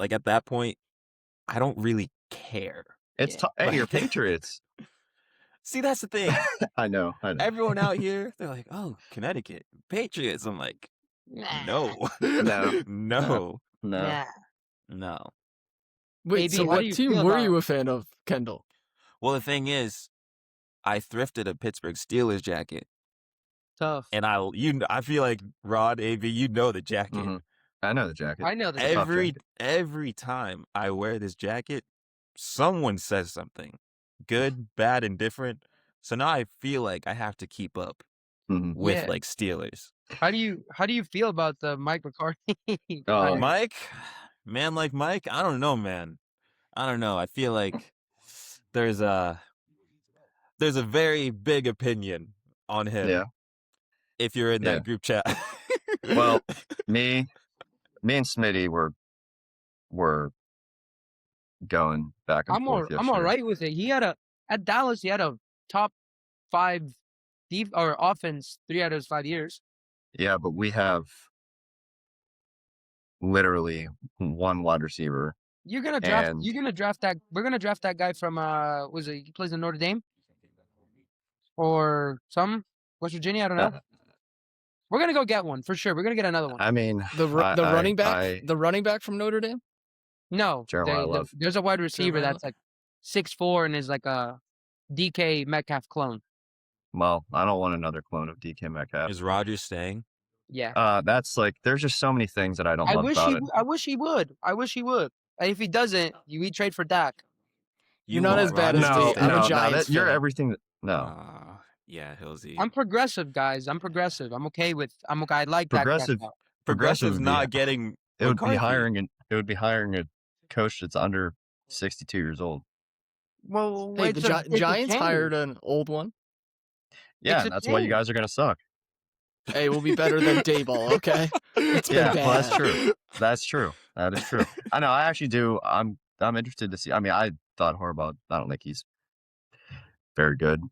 like at that point, I don't really care. It's hey, you're Patriots. See, that's the thing. I know. Everyone out here, they're like, "Oh, Connecticut Patriots." I'm like, no, No. no, No. no. Wait, AB, so how what do you team feel were about- you a fan of, Kendall? Well, the thing is, I thrifted a Pittsburgh Steelers jacket, Tough. and I feel like Rod, AB, you know the jacket. Mhm. I know the jacket. I know the It's a tough jacket. Every time I wear this jacket, someone says something, good, bad, indifferent. So now I feel like I have to keep up Mhm. with Yeah. like Steelers. How do you feel about the Mike McCarthy? Oh, Mike, man, like Mike, I don't know, man. I don't know. I feel like there's a very big opinion on him. Yeah. If you're in that group chat. Well, me and Smitty were going back and forth yesterday. I'm all right with it. At Dallas, he had a top 5 offense 3 out of his 5 years. Yeah, but we have literally one wide receiver. You're gonna draft that. We're gonna draft that guy from he plays in Notre Dame or some West Virginia. I don't know. We're gonna go get one for sure. We're gonna get another one. I mean, The running back, the running back from Notre Dame. No, Jeremiah Love. there's a wide receiver Jeremiah that's like 6'4" and is like a DK Metcalf clone. Well, I don't want another clone of DK Metcalf. Is Rodri staying? Yeah. That's like there's just so many things that I don't love about it. I wish he would. And if he doesn't, we trade for Dak. You're not as bad as Rodri me. to I'm a stay? Giants you're fan. everything that Yeah, Hillzy. I'm progressive, guys. I'm progressive. I'm okay with. I like Progressive. Dak. Progressive's would not be- getting. It would be McCarthy. hiring a coach that's under 62 years old. Well, Hey, it's the a Giants change. hired an old one. Yeah, It's a and that's why you change. guys are gonna suck. Hey, we'll be better than Dayball, okay? It's been Yeah, bad. well, that's true. That's true. That is true. I know. I actually do. I'm interested to see. I mean, I thought horrible. I don't think he's very good.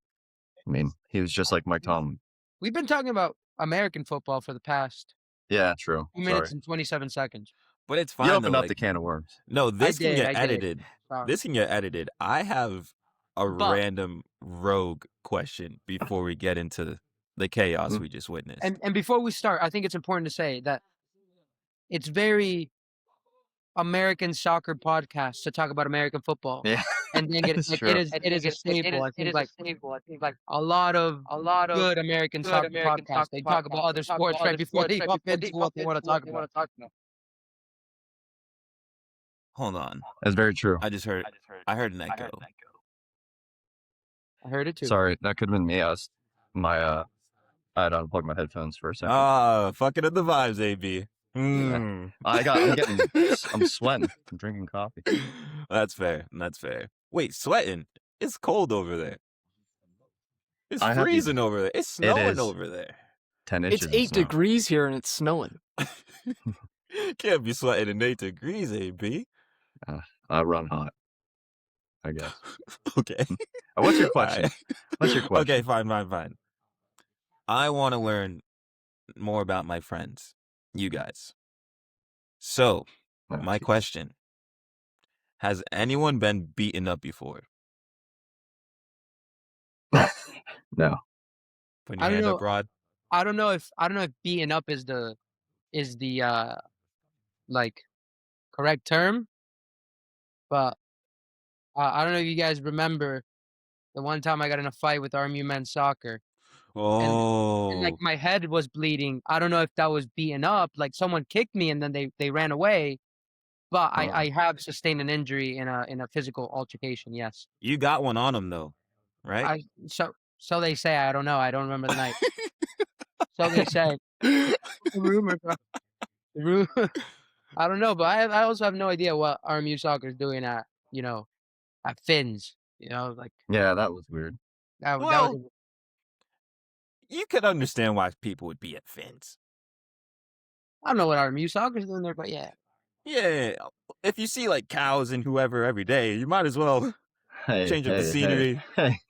I mean, he was just like Mike Tomlin. We've been talking about American football for the past Yeah, true. 2 minutes and 27 seconds. But it's fine. You though, opened up like- the can of worms. No, this can did, get I did. edited. Sorry. This can get edited. I have a But- random rogue question before we get into the chaos we just witnessed. And before we start, I think it's important to say that it's very American soccer podcast to talk about American football. Yeah. And then That is true. it is a staple. I think like a lot of good American soccer podcasts. They talk about other sports right before they hop into what they want to talk about. Hold on. That's very true. I heard an echo. I heard it too. Sorry, that could have been me. I had unplugged my headphones for a second. Fucking up the vibes, AB. I'm sweating. I'm drinking coffee. That's fair. Wait, sweating? It's cold over there. It's I have freezing over there. It's snowing is. over there. 10 inches. It's of 8 snow. degrees here and it's snowing. Can't be sweating in 8 degrees, AB. I run hot, I guess. Okay. What's your question? Alright. What's your question? Okay, fine. I want to learn more about my friends, you guys. So, Oh, my geez. question, has anyone been beaten up before? No. Put I your don't hand know. up, Rod. I don't know if beating up is the like correct term, but I don't know if you guys remember the one time I got in a fight with RMU men's soccer. Oh. And like my head was bleeding. I don't know if that was beaten up. Like someone kicked me and then they ran away. But I have sustained an injury in a physical altercation. Yes. You got one on him though, right? So they say. I don't know. I don't remember the night. So they say. The rumor, bro. The rumor. I don't know, but I also have no idea what RMU soccer is doing at Finns. Like Yeah, that was weird. that Well, was. You could understand why people would be at Fins. I don't know what RMU soccer is doing there, but yeah. Yeah, if you see like cows and whoever every day, you might as well change up the scenery. Hey.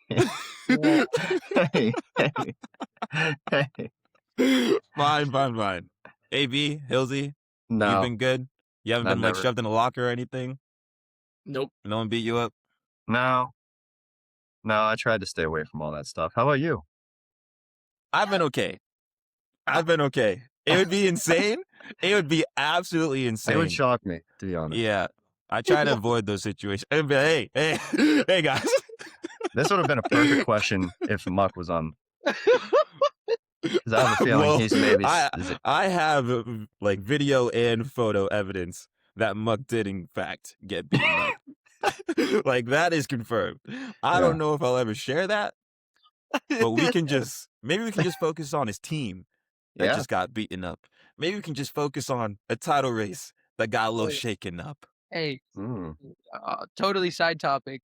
Fine. AB, Hillzy, you've No, been good. You haven't I've been like never. shoved in a locker or anything? Nope. No one beat you up? No, I tried to stay away from all that stuff. How about you? I've been okay. I've been okay. It would be insane. It would be absolutely It would insane. shock me, to be honest. Yeah. I try to avoid those situations. I'd be like, hey guys. This would have been a perfect question if Muck was on. Because I have a feeling he's maybe. I have like video and photo evidence that Muck did in fact get beaten up. Like that is confirmed. I don't know if I'll ever share that, but maybe we can just focus on his team that just got beaten up. Maybe we can just focus on a title race that got a little shaken up. Hey, Mm. totally side topic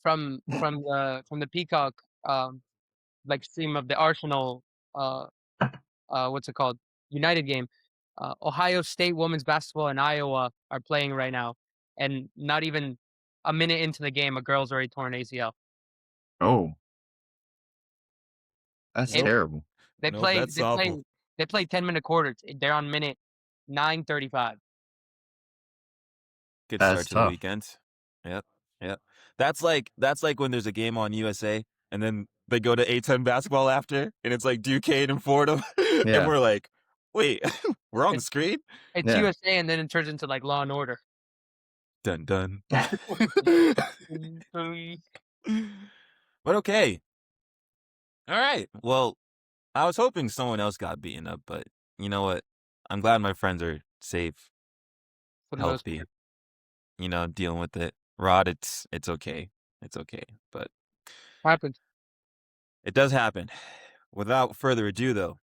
from the Peacock like stream of the Arsenal what's it called, United game. Ohio State women's basketball and Iowa are playing right now, and not even a minute into the game, a girl's already torn ACL. Oh, that's It- terrible. They Nope, play that's they play awful. they play 10-minute quarters. They're on minute 9:35. Good That's start to the tough. weekend. Yep. That's like when there's a game on USA and then they go to A10 basketball after, and it's like Duquesne and Fordham, Yeah. and we're like, wait, we're on the screen? It's Yeah. USA, and then it turns into like Law and Order. Dun dun. But okay. All right. Well, I was hoping someone else got beaten up, but you know what? I'm glad my friends are safe, For the most healthy, part. you know, dealing with it. Rod, it's okay. It's okay. But Happens. it does happen. Without further ado, though,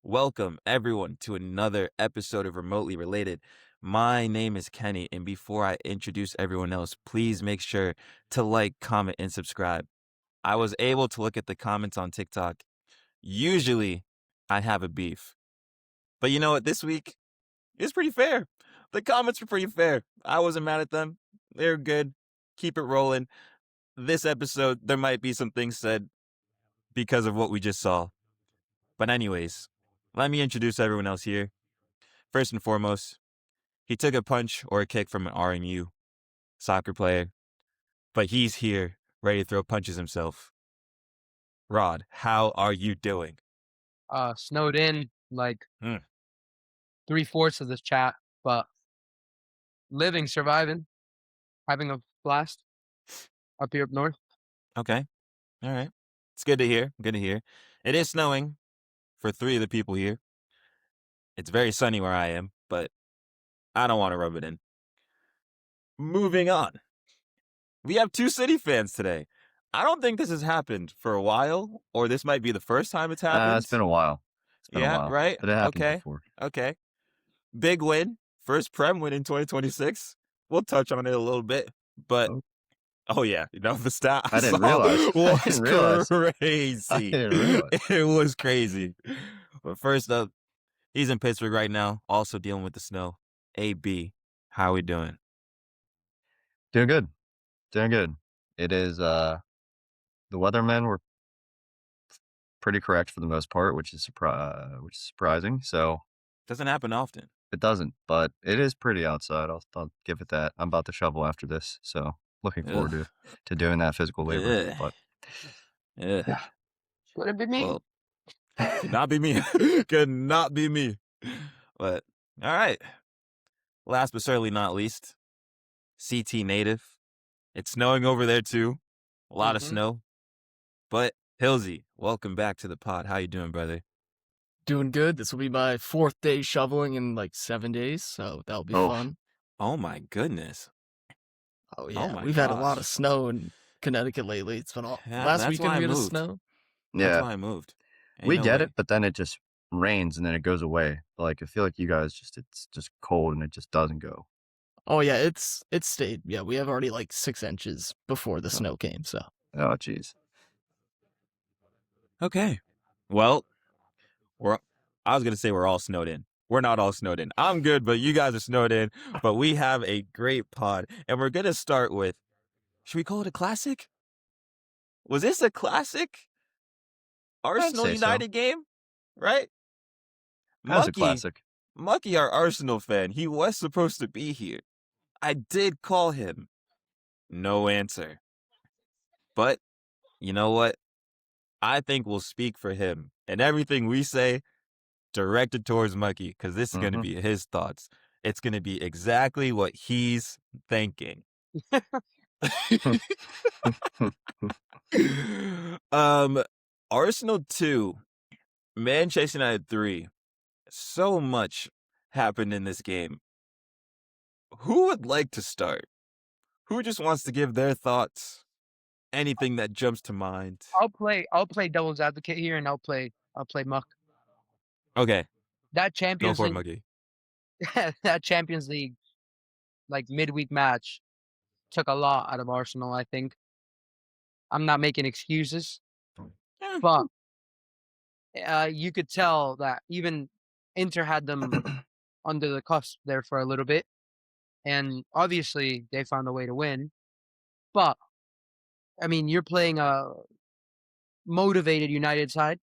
welcome everyone to another episode of Remotely Related. My name is Kenny, and before I introduce everyone else, please make sure to like, comment, and subscribe. I was able to look at the comments on TikTok. Usually, I have a beef. But you know what? This week, it's pretty fair. The comments were pretty fair. I wasn't mad at them. They're good. Keep it rolling. This episode, there might be some things said because of what we just saw. But anyways, let me introduce everyone else here. First and foremost, he took a punch or a kick from an RMU soccer player, but he's here ready to throw punches himself. Rod, how are you doing? Snowed in like Hmm. 3/4 of this chat, but living, surviving, having a blast up here up north. Okay. All right. It's good to hear. Good to hear. It is snowing for 3 of the people here. It's very sunny where I am, but I don't want to rub it in. Moving on. We have 2 City fans today. I don't think this has happened for a while, or this might be the first time it's happened. It's been a while. Yeah, right? But it happened before. Okay. Big win. First Prem win in 2026. We'll touch on it a little bit, but oh yeah, you know the stat I didn't realize. crazy. It was crazy. But first up, he's in Pittsburgh right now, also dealing with the snow. AB, how are we doing? Doing good. It is the weathermen were pretty correct for the most part, which is surprising. So Doesn't happen often. it doesn't, but it is pretty outside. I'll give it that. I'm about to shovel after this, so looking forward to doing that physical labor. Ugh. But Yeah. Would it be me? Well, could not be me. Could not be me. But all right. Last but certainly not least, CT native. It's snowing over there too. A lot of snow. But Hillzy, welcome back to the pod. How you doing, brother? Doing good. This will be my 4th day shoveling in like 7 days, so that'll be fun. Oh my goodness. Oh yeah, my we've had a lot gosh. of snow in Connecticut lately. It's been all Yeah, last that's weekend why I we had a moved. snow. That's why I moved. Ain't we no get way. it, but then it just rains and then it goes away. Like I feel like you guys it's just cold and it just doesn't go. Oh yeah, it's stayed. Yeah, we have already like 6 inches before the snow came. So Oh jeez. Okay. Well, I was going to say we're all snowed in. We're not all snowed in. I'm good, but you guys are snowed in. But we have a great pod. And we're going to start with, should we call it a classic? Was this a classic? Arsenal say so. United game? Right? That was a classic. Mucky, our Arsenal fan, he was supposed to be here. I did call him. No answer. But you know what? I think we'll speak for him. And everything we say, directed towards Mucky, because this is going to be his thoughts. It's going to be exactly what he's thinking. Arsenal 2, Manchester United 3. So much happened in this game. Who would like to start? Who just wants to give their thoughts? Anything that jumps to mind. I'll play devil's advocate here, and I'll play Muck. Okay, That go Champions for it, League, Mucky. that Champions League, like midweek match, took a lot out of Arsenal. I think. I'm not making excuses, but you could tell that even Inter had them under the cusp there for a little bit, and obviously they found a way to win. But I mean, you're playing a motivated United side,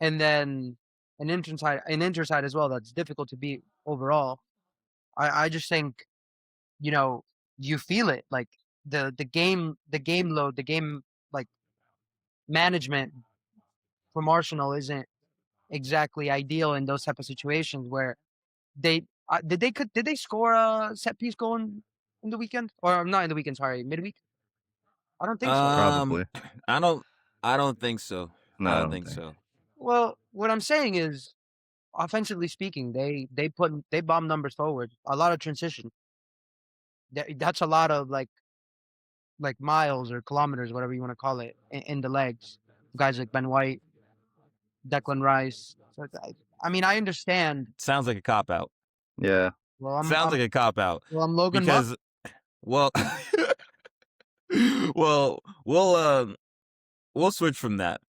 and then an Inter side as well that's difficult to beat overall. I just think, you feel it, like the game load, the game like management from Arsenal isn't exactly ideal in those type of situations where they did they score a set piece goal in the weekend, or not in the weekend? Sorry, midweek. I don't think so. Probably. I don't think so. No, I don't think so. Well, what I'm saying is, offensively speaking, they bomb numbers forward. A lot of transition. That's a lot of like miles or kilometers, whatever you want to call it, in the legs. Guys like Ben White, Declan Rice. So I mean, I understand. Sounds like a cop out. Yeah. Well, I'm like a cop out. well, I'm Logan Muck. Because, well, well, we'll switch from that.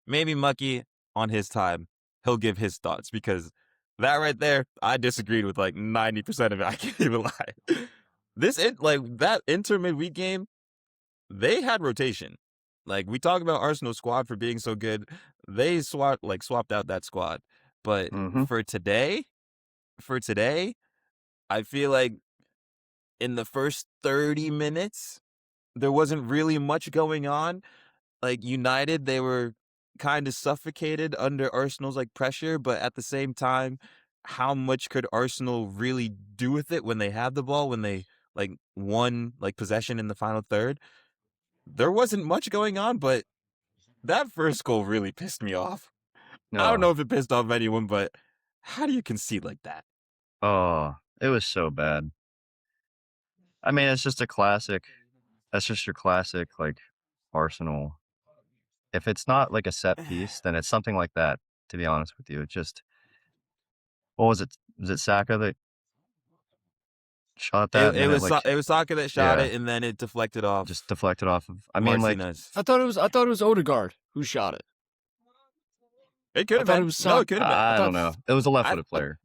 Maybe Mucky on his time, he'll give his thoughts, because that right there, I disagreed with like 90% of it. I can't even lie. That Inter midweek game, they had rotation. Like, we talk about Arsenal squad for being so good, they swapped out that squad. But for today, I feel like in the first 30 minutes, there wasn't really much going on. Like, United, they were kind of suffocated under Arsenal's like pressure, but at the same time, how much could Arsenal really do with it when they had the ball, when they like won like possession in the final third? There wasn't much going on, but that first goal really pissed me off. I don't know if it pissed off anyone, but how do you concede like that? Oh, it was so bad. I mean, it's just a classic. That's just your classic, like, Arsenal. If it's not like a set piece, then it's something like that, to be honest with you. It just, what was it? Was it Saka that shot that? It was Saka that shot it, and then it deflected off. Just deflected off of. I mean, like, Martinez. I thought it was Odegaard who shot it. It could have thought been. it was No, it could have been. I don't know. It was a left-footed player.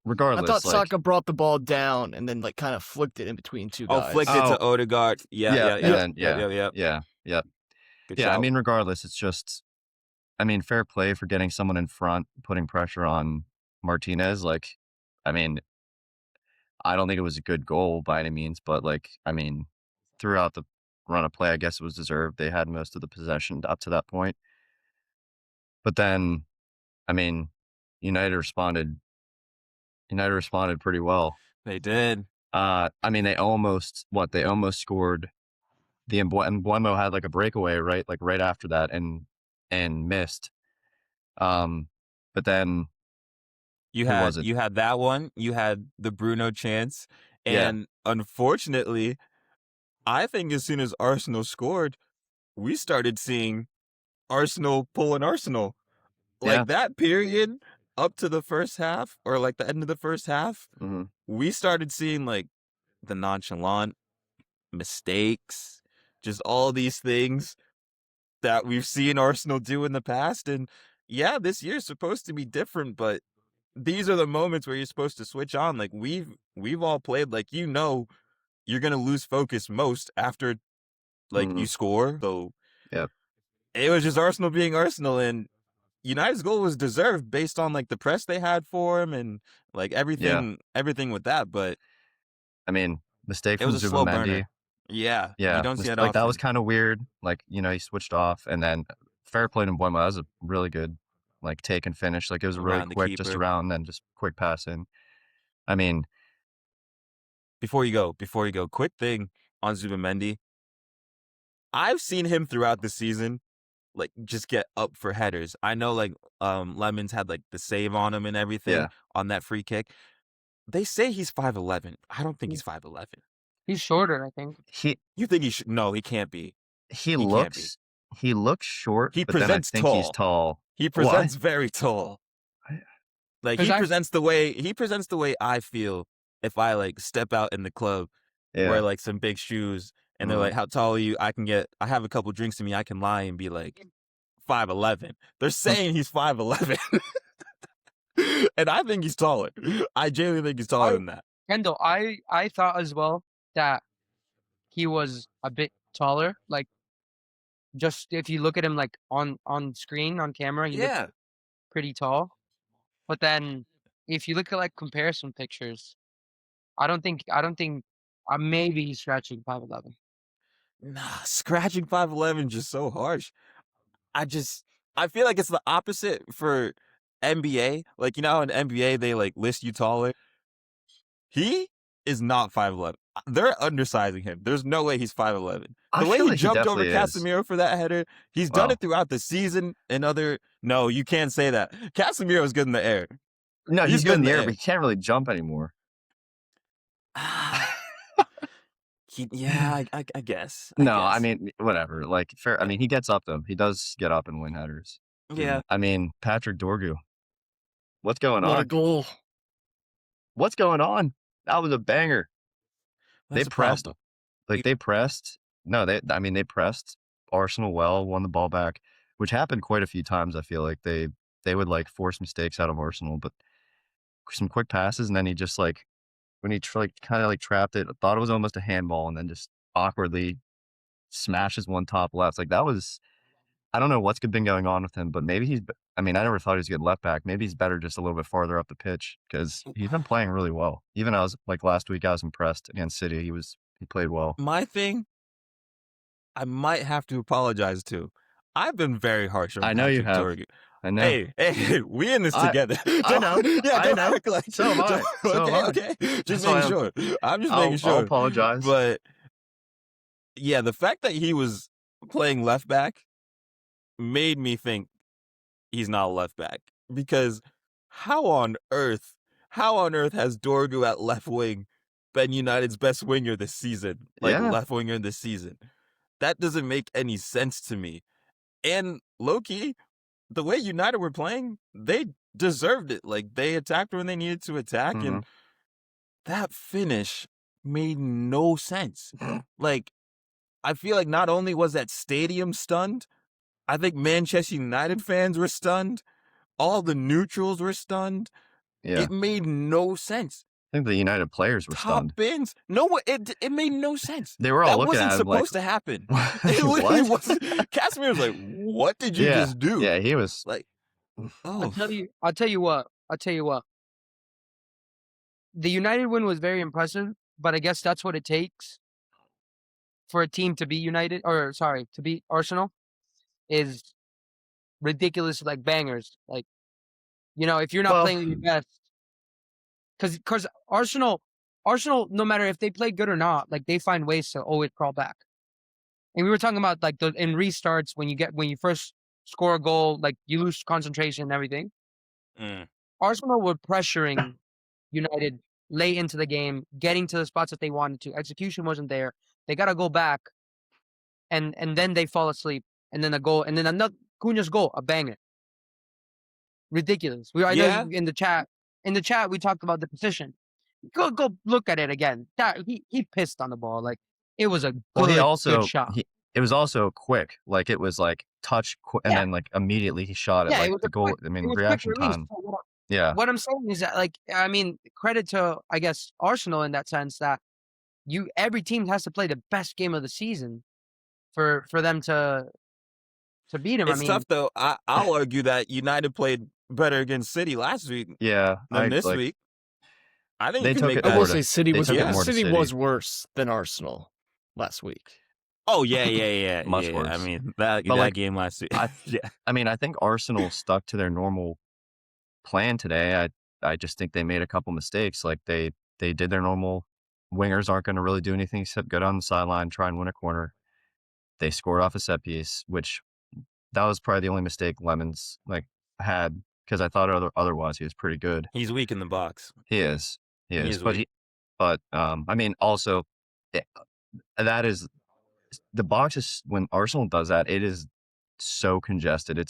Regardless, I thought like, Saka brought the ball down and then like kind of flicked it in between two guys. Flicked it to Odegaard. Yeah. Good I shout. mean, regardless, it's just, I mean, fair play for getting someone in front, putting pressure on Martinez. Like, I mean, I don't think it was a good goal by any means, but like, I mean, throughout the run of play, I guess it was deserved. They had most of the possession up to that point. But then, I mean, United responded pretty well. They did. I mean, they almost scored. The Mbuemo had like a breakaway, right? Like right after that and missed. But then you had that one. You had the Bruno chance. And unfortunately, I think as soon as Arsenal scored, we started seeing Arsenal pulling Arsenal. Like that period up to the first half, or like the end of the first half, we started seeing like the nonchalant mistakes, just all these things that we've seen Arsenal do in the past. And yeah, this year's supposed to be different, but these are the moments where you're supposed to switch on. Like we've all played, like, you're gonna lose focus most after like you score. So it was just Arsenal being Arsenal, and United's goal was deserved based on like the press they had for him and like everything with that. But I mean, mistake it from was a slow Zubimendi. burner. Yeah, you don't see it like that was often. kind of weird. Like, you know, he switched off, and then fair play to Mbeumo. That was a really good like take and finish. Like it was really Around the quick, just keeper. around, and then just quick pass in. I mean, Before you go, quick thing on Zubimendi. I've seen him throughout the season, like just get up for headers. I know like Lemons had like the save on him and everything Yeah. on that free kick. They say he's 5'11". I don't think he's 5'11". He's shorter, I think. You think he should? No, he can't be. He can't be. looks short, He but then I presents think he's tall. He presents very tall. Like 'Cause he presents the way I feel if I like step out in the club, wear like some big shoes, and they're like, "How tall are you?" I have a couple drinks in me. I can lie and be like 5'11". They're saying he's 5'11". And I think he's taller. I genuinely think he's taller than that. Kendall, I thought as well that he was a bit taller. Like, just if you look at him like on screen, on camera, he looks pretty tall. But then if you look at like comparison pictures, I don't think maybe he's scratching 5'11". Nah, scratching 5'11" just so harsh. I feel like it's the opposite for NBA. Like, you know how in NBA they like list you taller? He is not 5'11". They're undersizing him. There's no way he's 5'11". The way he jumped over Casemiro for that header, he's done it throughout the season and other... No, you can't say that. Casemiro's good in the air. No, he's good in the air, but he can't really jump anymore. I guess. I mean, whatever. Like, fair. I mean, he gets up, though. He does get up and win headers. Yeah. I mean, Patrick Dorgu. What's going on? What a goal. What's going on? That was a banger. That's they pressed. Problem. Like, they pressed. No, they pressed Arsenal well, won the ball back, which happened quite a few times. I feel like they would, like, force mistakes out of Arsenal, but some quick passes, and then he just, like, when he kind of like trapped it, thought it was almost a handball, and then just awkwardly smashes one top left. Like that was, I don't know what's been going on with him, but maybe I never thought he was a good left back. Maybe he's better just a little bit farther up the pitch because he's been playing really well. Even last week, I was impressed against City. He played well. My thing, I might have to apologize to. I've been very harsh on I know Patrick you have. Dorgu. I know. Hey, we in this together. I know. Yeah, I know. Like, so am I. Okay. Just making sure. I'm just making sure. I'll apologize. But yeah, the fact that he was playing left back made me think he's not a left back. Because how on earth has Dorgu at left wing been United's best winger this season? Left winger this season. That doesn't make any sense to me. And low-key, the way United were playing, they deserved it. Like, they attacked when they needed to attack, and that finish made no sense. Like, I feel like not only was that stadium stunned, I think Manchester United fans were stunned. All the neutrals were stunned. Yeah. It made no sense. I think the United players were stunned. Top bins. No, it made no sense. They were all looking at him That wasn't supposed to happen. It literally wasn't. Casemiro was like, what did you just do? Yeah, he was like, I'll tell you what. The United win was very impressive, but I guess that's what it takes for a team to beat to beat Arsenal is ridiculous, like bangers. Like, you know, if you're not playing your best, because Arsenal, no matter if they play good or not, like they find ways to always crawl back. And we were talking about like in restarts when you first score a goal, like you lose concentration and everything. Arsenal were pressuring United late into the game, getting to the spots that they wanted to. Execution wasn't there. They got to go back, and then they fall asleep, and then a goal, and then another Cunha's goal, a banger. Ridiculous. I know in the chat we talked about the position. Go look at it again. That he pissed on the ball. Like it was a good shot. It was also quick. Like it was like touch and then like immediately he shot it. Yeah, like it was the goal. Reaction time. Yeah. What I'm saying is that, like, I mean, credit to, I guess, Arsenal in that sense that every team has to play the best game of the season for them to to beat him. It's tough though. I'll argue that United played better against City last week Yeah, than this like week. I think they you can took make it I that. will more say to City they was took it Yeah. more to City City. was worse than Arsenal last week. Oh yeah. Much I worse. mean that But, like, game last week. I Yeah. I mean, I think Arsenal stuck to their normal plan today. I just think they made a couple mistakes. Like they did their normal. Wingers aren't going to really do anything except go down the sideline, try and win a corner. They scored off a set piece, which that was probably the only mistake Lemons had because I thought otherwise he was pretty good. He's weak in the box. He is, He is but weak. I mean, also that is the box is when Arsenal does that, it is so congested.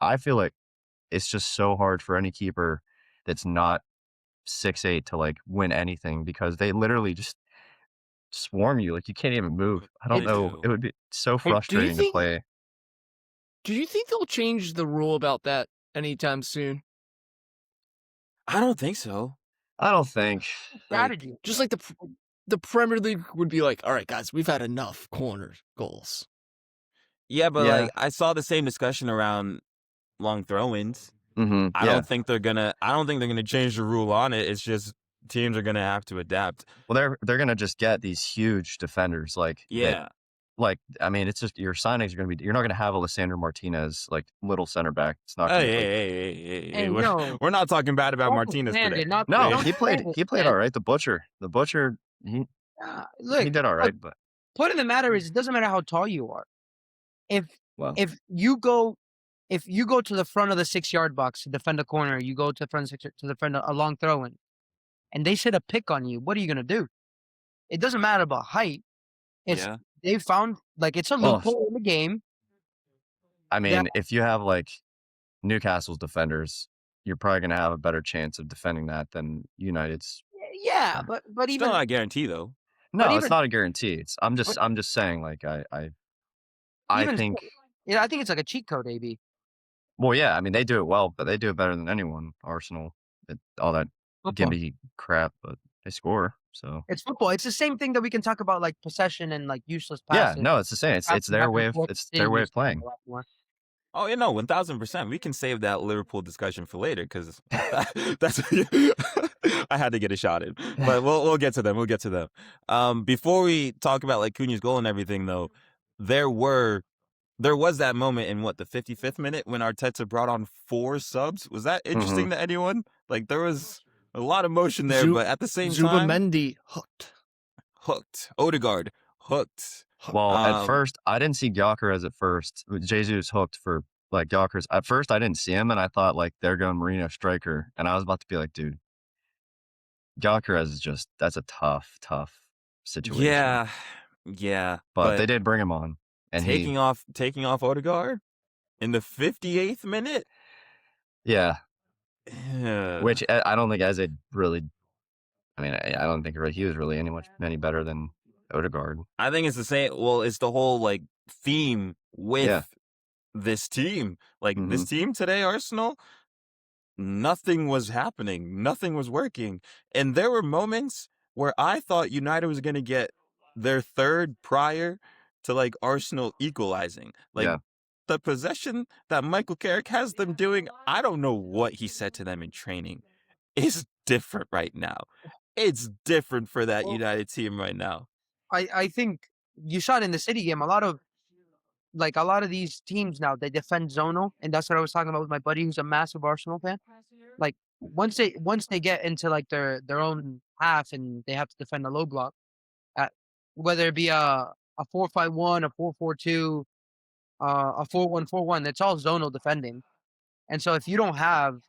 I feel like it's just so hard for any keeper that's not 6'8" to win anything because they literally just swarm you. Like you can't even move. I don't They know. do. It would be so Hey, frustrating to play. Do you think they'll change the rule about that anytime soon? I don't think so. I don't think. strategy. Just like the Premier League would be like, all right, guys, we've had enough corner goals. Yeah, but Yeah. I saw the same discussion around long throw-ins. I Yeah. don't think they're gonna change the rule on it. It's just teams are gonna have to adapt. Well, they're gonna just get these huge defenders. Yeah. I mean, it's just your signings are gonna be. You're not gonna have a Lissandro Martinez little center back. It's not. Gonna Hey, Hey, we're not talking bad about Martinez Man today. did not No, don't he played. say He played that. all right. The butcher. Look, He did all right. But point of the matter is, it doesn't matter how tall you are. well, If you go to the front of the 6-yard box to defend a corner, you go to the front to defend a long throw in, and they set a pick on you, what are you gonna do? It doesn't matter about height. Yeah. They found it's a Well, loophole in the game. I mean, if you have Newcastle's defenders, you're probably gonna have a better chance of defending that than United's. Yeah, but Still even not a guarantee though. No, But it's even- not a guarantee. I'm just saying I even think. yeah, I think it's like a cheat code, AB. Well, yeah, I mean they do it well, but they do it better than anyone. Arsenal, all that Football. gimmicky crap, but they score. So It's football. It's the same thing that we can talk about possession and useless yeah, passes. no, it's the same. It's their way of playing. Oh, yeah, no, 1000%. We can save that Liverpool discussion for later because that's I had to get a shot in. But we'll get to them. We'll get to them. Before we talk about Cunha's goal and everything, though, there was that moment in the 55th minute when Arteta brought on 4 subs. Was that interesting to anyone? There was a lot of motion there, but at the same time, Zubamendi hooked. Odegaard hooked. Well, at first, I didn't see Gyökeres at first. Jesus hooked for Gyökeres. At first, I didn't see him, and I thought they're going Marino striker, and I was about to be like, dude, Gyökeres is that's a tough situation. Yeah. But they did bring him on, and taking off Odegaard in the 58th minute. Yeah. Yeah. Which I don't think Eze really. I mean, I don't think he was really any better than Odegaard. I think it's the same. Well, it's the whole theme with this team. This team today, Arsenal, nothing was happening. Nothing was working. And there were moments where I thought United was going to get their third prior to Arsenal equalizing. The possession that Michael Carrick has them doing, I don't know what he said to them in training. It's different right now. It's different for that United team right now. I think you saw it in the City game. A lot of these teams now, they defend zonal, and that's what I was talking about with my buddy who's a massive Arsenal fan. Once they get into their own half and they have to defend a low block, whether it be a 4-5-1, a 4-4-2, a 4-1-4-1, it's all zonal defending. And so if you don't have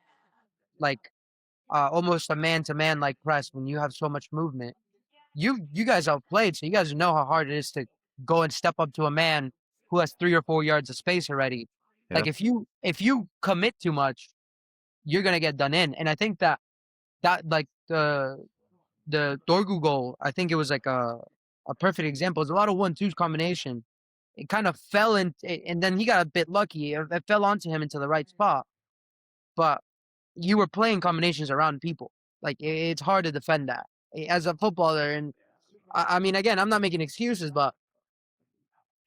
almost a man-to-man press when you have so much movement, you guys outplayed, so you guys know how hard it is to go and step up to a man who has 3 or 4 yards of space already. Yeah. If you commit too much, you're gonna get done in. And I think that the Dorgu goal, I think it was a perfect example. It's a lot of 1-2s combination. It kind of fell in, and then he got a bit lucky. It fell onto him into the right spot. But you were playing combinations around people. It's hard to defend that as a footballer. And I mean, again, I'm not making excuses, but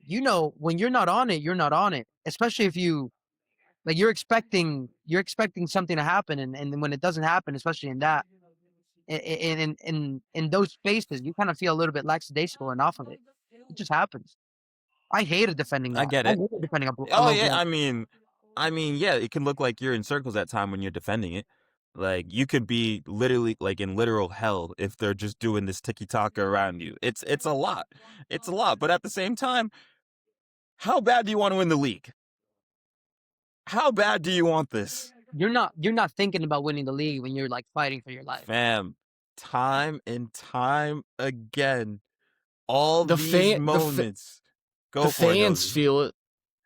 when you're not on it, you're not on it. especially if you like you're expecting something to happen, and when it doesn't happen, especially in that in those spaces, you kind of feel a little bit lackadaisical and off of it. It just happens. I hated defending I that. get I it. hated defending a Oh low yeah, block. I mean, yeah, it can look like you're in circles that time when you're defending it. Like you could be literally like in literal hell if they're just doing this tiki taka around you. It's a lot. It's a lot. But at the same time, how bad do you want to win the league? How bad do you want this? You're not thinking about winning the league when you're like fighting for your life. Fam, time and time again, all The these fan, moments. the Go for it, fans Nosy. feel it.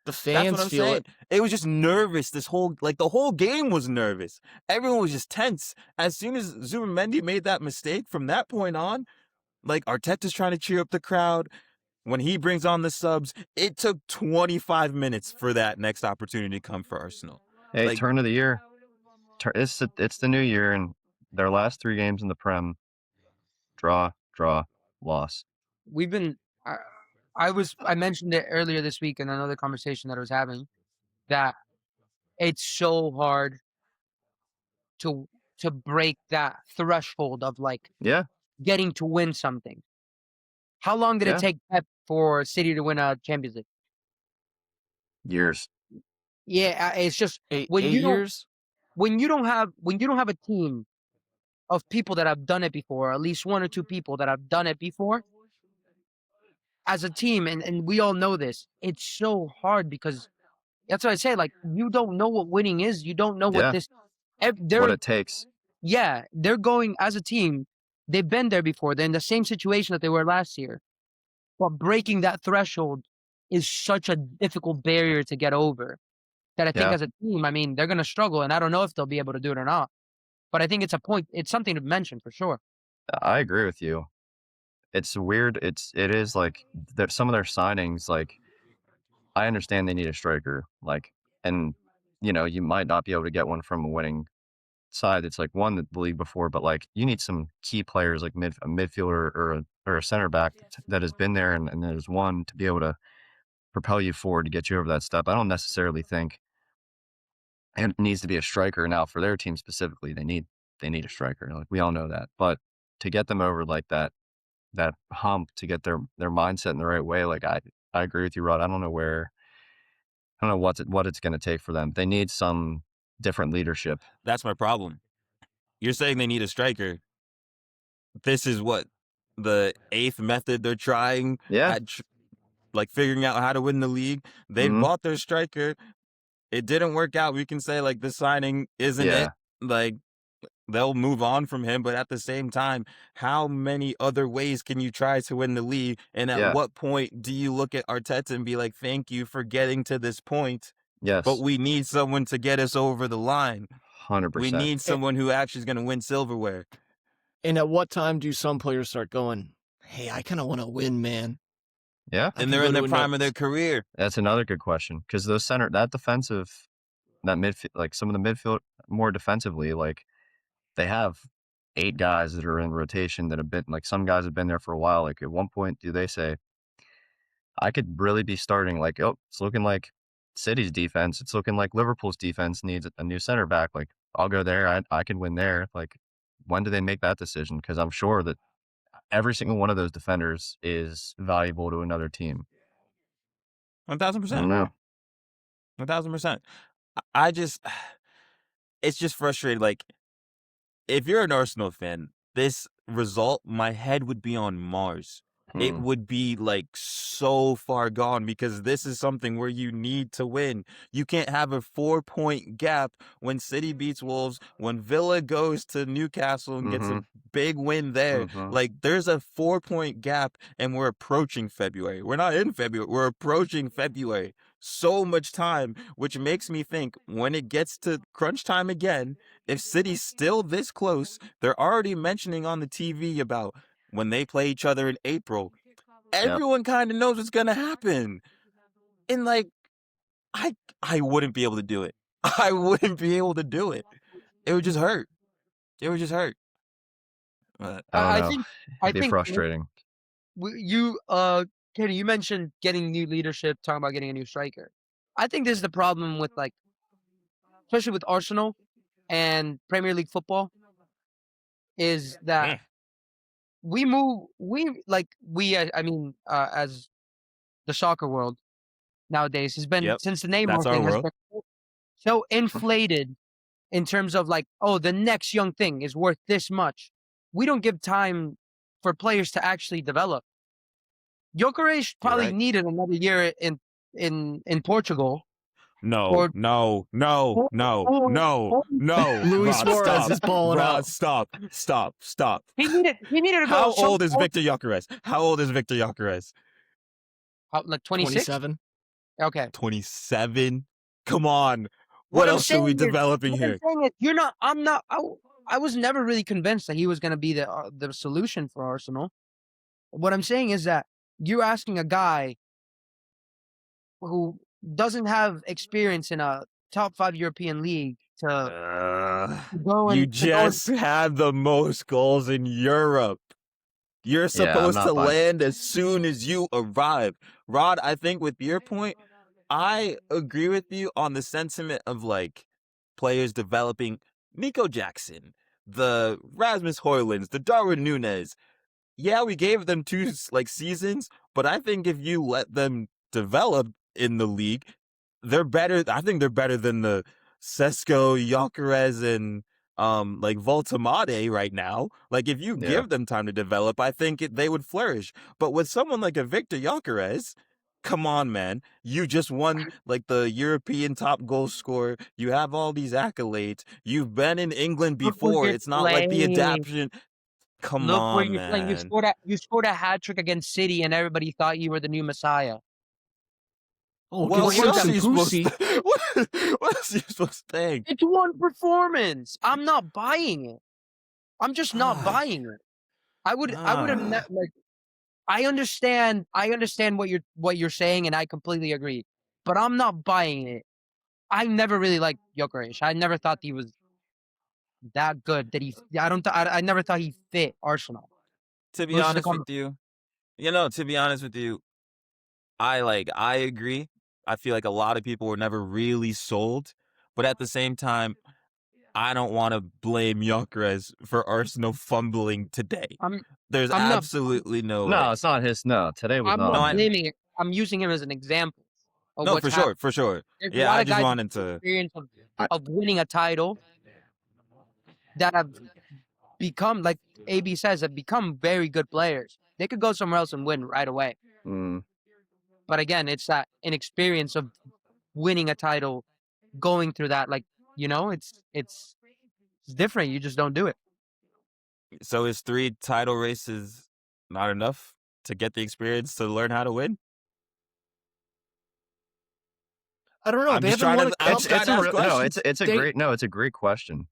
The That's what fans I'm feel saying. it. It was just nervous. The whole game was nervous. Everyone was just tense. As soon as Zubimendi made that mistake, from that point on, like Arteta's trying to cheer up the crowd. When he brings on the subs, it took 25 minutes for that next opportunity to come for Arsenal. Hey, Like, turn of the year. It's the new year, and their last 3 games in the Prem, draw, loss. We've been. I mentioned it earlier this week in another conversation that I was having that it's so hard to break that threshold of like Yeah, getting to win something. How long did it yeah, take Pep for City to win a Champions League? years. Yeah, it's just Eight when you don't years. when you don't have a team of people that have done it before, at least one or two people that have done it before, as a team, and we all know this, it's so hard because that's what I say. Like you don't know what winning is. You don't know what Yeah, this. what They're it takes. yeah, they're going as a team. They've been there before. They're in the same situation that they were last year. But breaking that threshold is such a difficult barrier to get over that I think Yeah, as a team, I mean, they're going to struggle, and I don't know if they'll be able to do it or not. But I think it's a point. It's something to mention for sure. I agree with you. It's weird. It is like that. Some of their signings, like I understand they need a striker, like, and you might not be able to get one from a winning side that's like won the league before, but like you need some key players like a midfielder or a center back that has been there and that has won to be able to propel you forward to get you over that step. I don't necessarily think it needs to be a striker now for their team specifically. They need a striker. Like we all know that. But to get them over like that hump, to get their mindset in the right way, like I agree with you, Rod. I don't know what it's going to take for them. They need some different leadership. that's my problem. You're saying they need a striker. This is what the 8th method they're trying Yeah. at like figuring out how to win the league. They've Mhm. bought their striker. It didn't work out. We can say like the signing isn't Yeah. it. Like they'll move on from him, but at the same time, how many other ways can you try to win the league? And at Yeah. what point do you look at Arteta and be like, thank you for getting to this point, but Yes. we need someone to get us over the line. We 100%. need someone who actually is going to win silverware. And at what time do some players start going, hey, I kind of want to win, man? Yeah. I And could they're go in to the prime of their career. That's another good question because that defensive, that midfield, like some of the midfield more defensively, like they have 8 guys that are in rotation that have been like some guys have been there for a while. Like at one point, do they say, I could really be starting like, oh, it's looking like City's defense. It's looking like Liverpool's defense needs a new center back. Like I'll go there. I can win there. Like when do they make that decision? Because I'm sure that every single one of those defenders is valuable to another team. 1,000%. I don't know. 1,000%. I just, it's just frustrating. Like, if you're an Arsenal fan, this result, my head would be on Mars. It would be like so far gone because this is something where you need to win. You can't have a 4-point gap when City beats Wolves, when Villa goes to Newcastle and gets a big win there. Like there's a 4-point gap and we're approaching February. We're not in February. We're approaching February. So much time, which makes me think when it gets to crunch time again, if City's still this close, they're already mentioning on the TV about when they play each other in April. Everyone kind of knows what's gonna happen. And like I wouldn't be able to do it. I wouldn't be able to do it. It would just hurt. It would just hurt. But I don't know. I It'd be think frustrating. you Kenny, you mentioned getting new leadership, talking about getting a new striker. I think this is the problem with like, especially with Arsenal and Premier League football, is that as the soccer world nowadays has been Yep. since the That's Neymar our thing has world. been so inflated in terms of like, oh, the next young thing is worth this much. We don't give time for players to actually develop. Gyökeres You're probably right. needed another year in Portugal. No, Or no, no, no, no, no. Luis Rod, Suarez stop. is balling Rod, out. stop. he needed to go How old is Victor Gyökeres? How old is Victor Gyökeres? like 26? 27. Okay. 27? Come on. What What I'm else are we saying is- developing What I'm here? saying is, you're not. I'm not. I was never really convinced that he was going to be the solution for Arsenal. What I'm saying is that you're asking a guy who doesn't have experience in a top 5 European league to go You and to go and, just had the most goals in Europe. You're Yeah, I'm supposed not to buying- land as soon as you arrive. Rod, I think with your point, I agree with you on the sentiment of like players developing. Nico Jackson, the Rasmus Højlunds, the Darwin Núñez. Yeah, we gave them 2 like seasons, but I think if you let them develop in the league, they're better. I think they're better than the Sesko, Gyökeres, and like Voltamade right now. Like if you Yeah. give them time to develop, I think they would flourish. But with someone like a Victor Gyökeres, come on, man. You just won like the European top goal scorer. You have all these accolades. You've been in England Look where before. you're It's not like the playing. adaptation. Come Look where on, you're playing. man. You scored a hat trick against City, and everybody thought you were the new Messiah. Oh, Well, against what else are Chelsea you supposed Pussy. to? What else are you supposed to think? It's one performance. I'm not buying it. I'm just not buying it. I would have like. I understand what you're saying, and I completely agree. But I'm not buying it. I never really liked Gyökeres. I never thought he was that good. I never thought he fit Arsenal. To be Who's to honest come- with you, I agree. I feel like a lot of people were never really sold, but at the same time, I don't want to blame Gyökeres for Arsenal fumbling today. There's I'm not- absolutely no No, way. it's not his. No, today was I'm not. not him. blaming it. I'm using him as an example. Of No, what's for happening. sure. There's a Yeah, lot I of just guys wanted with to. experience of winning a title that have become, like AB says, have become very good players. They could go somewhere else and win right away. Mm. But again, it's that inexperience of winning a title, going through that. Like, it's different. You just don't do it. So is 3 title races not enough to get the experience to learn how to win? I don't know. I'm They just haven't won trying a to- I'm cup. just trying to ask questions. It's a great question.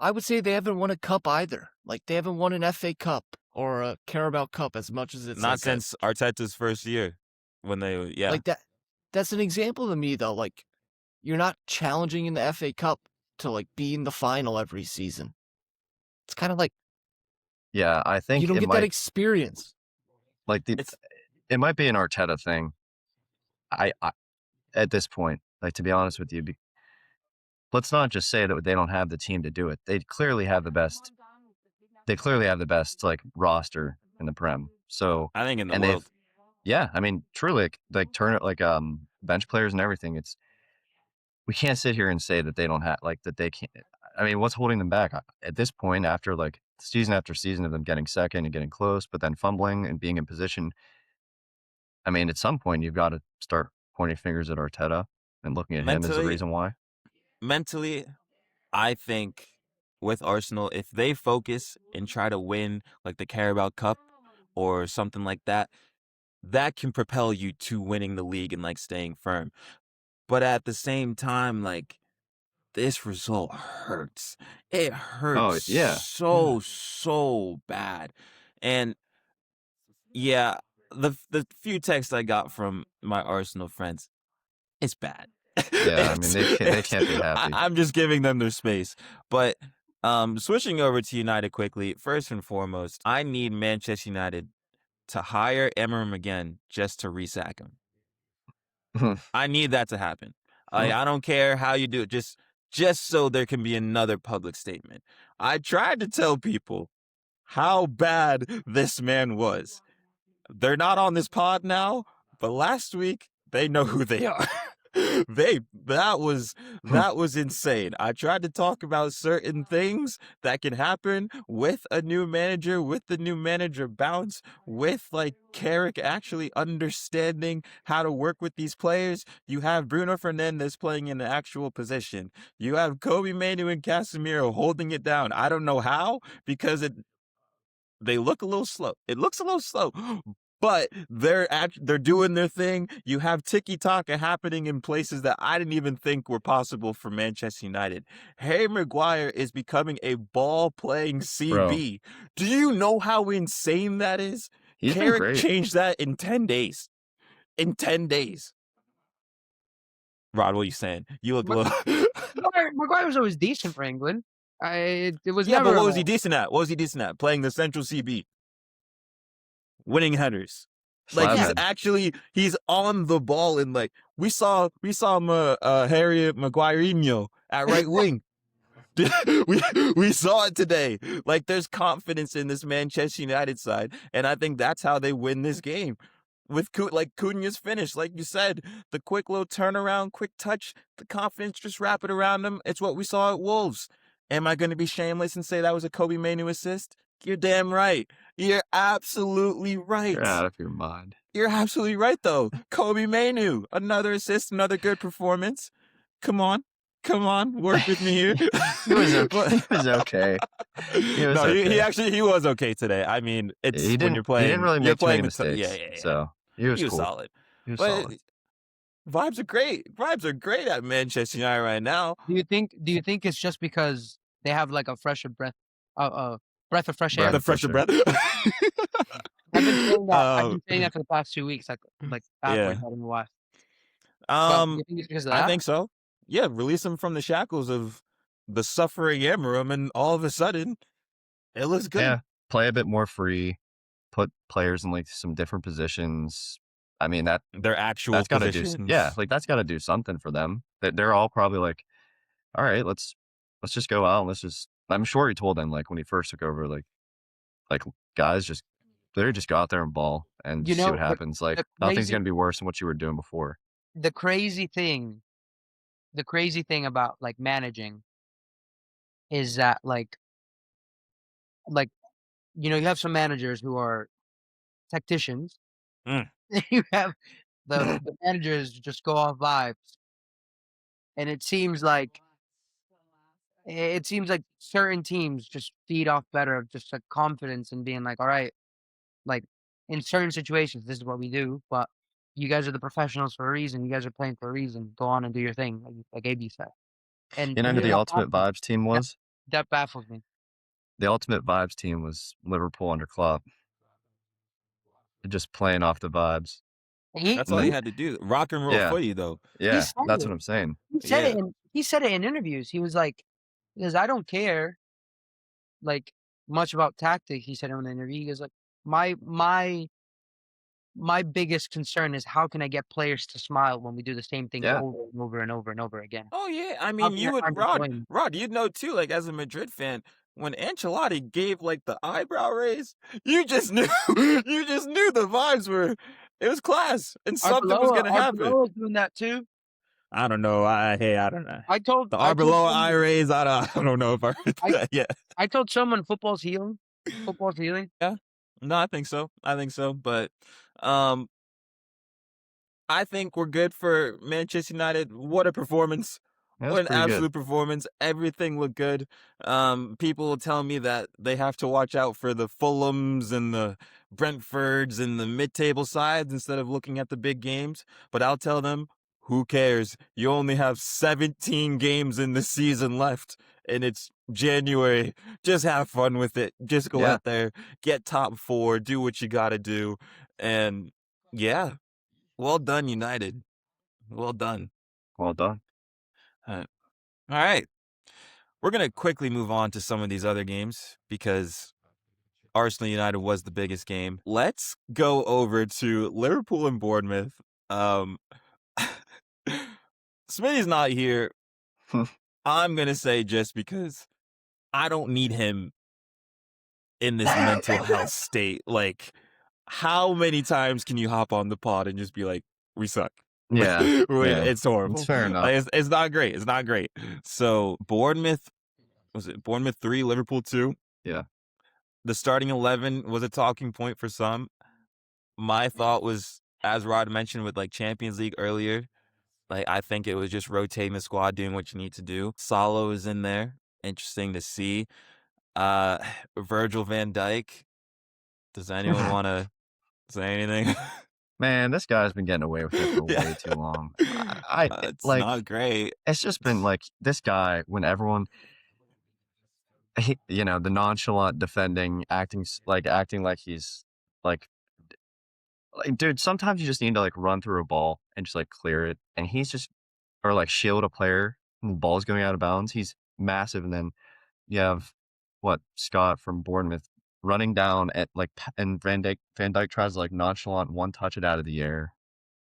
I would say they haven't won a cup either. Like they haven't won an FA Cup or a Carabao Cup as much as it's Not like since Arteta's first year when they like that. That's an example to me though. Like you're not challenging in the FA Cup to like be in the final every season. It's kind of like Yeah, I think you don't it get might that experience. like it might be an Arteta thing. I at this point, like to be honest with you, let's not just say that they don't have the team to do it. They clearly have the best. They clearly have the best like roster in the Prem. So I think in the and they've- world. yeah, I mean, truly, like turn it like bench players and everything. We can't sit here and say that they don't have like that they can't. I mean, what's holding them back at this point after like season after season of them getting second and getting close, but then fumbling and being in position? I mean, at some point you've got to start pointing fingers at Arteta and looking at him as the Mentally- reason why. Mentally, I think with Arsenal, if they focus and try to win like the Carabao Cup or something like that, that can propel you to winning the league and like staying firm. But at the same time, like this result hurts. It hurts yeah. so bad. And yeah, the few texts I got from my Arsenal friends, it's bad. Yeah, I mean, they can't be happy. I'm just giving them their space. But switching over to United quickly, first and foremost, I need Manchester United to hire Emery again just to resack him. I need that to happen. I don't care how you do it, just so there can be another public statement. I tried to tell people how bad this man was. They're not on this pod now, but last week they know who they are. That was insane. I tried to talk about certain things that can happen with a new manager, with the new manager bounce, with like Carrick actually understanding how to work with these players. You have Bruno Fernandes playing in the actual position. You have Kobe Manu and Casemiro holding it down. I don't know how, because they look a little slow. It looks a little slow, but they're doing their thing. You have tiki-taka happening in places that I didn't even think were possible for Manchester United. Harry Maguire is becoming a ball-playing CB. Do you know how insane that is? He's been Carrick great. changed that in 10 days. In 10 days. Rod, what are you saying? You look a little... Maguire was always decent for England. It was Yeah, never. but what was he decent at? What was he decent at? Playing the central CB. Winning headers. Like he's on the ball, and like we saw Harry Maguireinho at right wing. we saw it today. Like there's confidence in this Manchester United side, and I think that's how they win this game. With Cunha's finish, like you said, the quick little turnaround, quick touch, the confidence, just wrap it around them. It's what we saw at Wolves. Am I going to be shameless and say that was a Kobe Manu assist? You're damn right. You're absolutely right. You're out of your mind. You're absolutely right, though. Kobe Manu, another assist, another good performance. Come on, work with me here. He was okay. He was okay today. I mean, when you're playing. He didn't really make too many mistakes. Yeah. So he was cool. Solid. He was solid. Vibes are great. Vibes are great at Manchester United right now. Do you think it's just because they have like a fresher breath, breath of fresh air? The fresher breath. I've been saying that for the past 2 weeks. Like backwards. I don't know why. Do you think it's because of that? I think so. Yeah, release him from the shackles of the suffering Amarim, and all of a sudden, it looks good. Yeah, play a bit more free, put players in like some different positions. I mean their actual positions. That's got to do something for them. They're all probably like, all right, let's just go out and I'm sure he told them like when he first took over, like guys, just go out there and ball and see what happens. Like nothing's gonna be worse than what you were doing before. The crazy thing about like managing is that like you have some managers who are tacticians. You have the managers just go off vibes, and it seems like certain teams just feed off better of just like confidence and being like, all right, like in certain situations this is what we do, but you guys are the professionals for a reason. You guys are playing for a reason. Go on and do your thing, like AB said. And you know who the Ultimate Vibes team was? That baffles me. The Ultimate Vibes team was Liverpool under Klopp. Just playing off the vibes. That's all he had to do. Rock and roll footy, though. Yeah, that's what I'm saying. He said it in interviews. He was like, because I don't care like much about tactics. He said in an interview, he goes like, my biggest concern is how can I get players to smile when we do the same thing over and over and over and over again. Oh yeah, I mean Rod, you'd know too. Like as a Madrid fan, when Ancelotti gave like the eyebrow raise, you just knew the vibes were. It was class, and something was gonna happen. Arbeloa doing that too. I don't know. I don't know. I told the Arbeloa eye raise. I don't know if I heard that yet. I told someone football's healing. Yeah. No, I think so. But I think we're good for Manchester United. What a performance. What an absolute performance. Everything looked good. People tell me that they have to watch out for the Fulhams and the Brentfords and the mid-table sides instead of looking at the big games. But I'll tell them, who cares? You only have 17 games in the season left, and it's January. Just have fun with it. Just go out there, get top 4, do what you got to do. And yeah, well done, United. Well done. Well done. All right. We're going to quickly move on to some of these other games because Arsenal United was the biggest game. Let's go over to Liverpool and Bournemouth. Smitty's not here. I'm gonna say just because I don't need him in this mental health state. Like, how many times can you hop on the pod and just be like, "We suck"? Yeah, yeah. It's horrible. It's fair enough. Like, it's not great. It's not great. So Bournemouth, was it Bournemouth 3, Liverpool 2? Yeah. The starting 11 was a talking point for some. My thought was, as Rod mentioned with like Champions League earlier, like I think it was just rotating the squad, doing what you need to do. Salah is in there. Interesting to see. Virgil van Dijk. Does anyone want to say anything? Man, this guy's been getting away with it for way too long. It's like, not great. it's just been like this guy when everyone, the nonchalant defending, acting like he's like, dude, sometimes you just need to like run through a ball and just like clear it. And he's just, or like shield a player and the ball's going out of bounds. He's massive. And then you have Scott from Bournemouth running down at like, and Van Dijk tries to like nonchalant one touch it out of the air.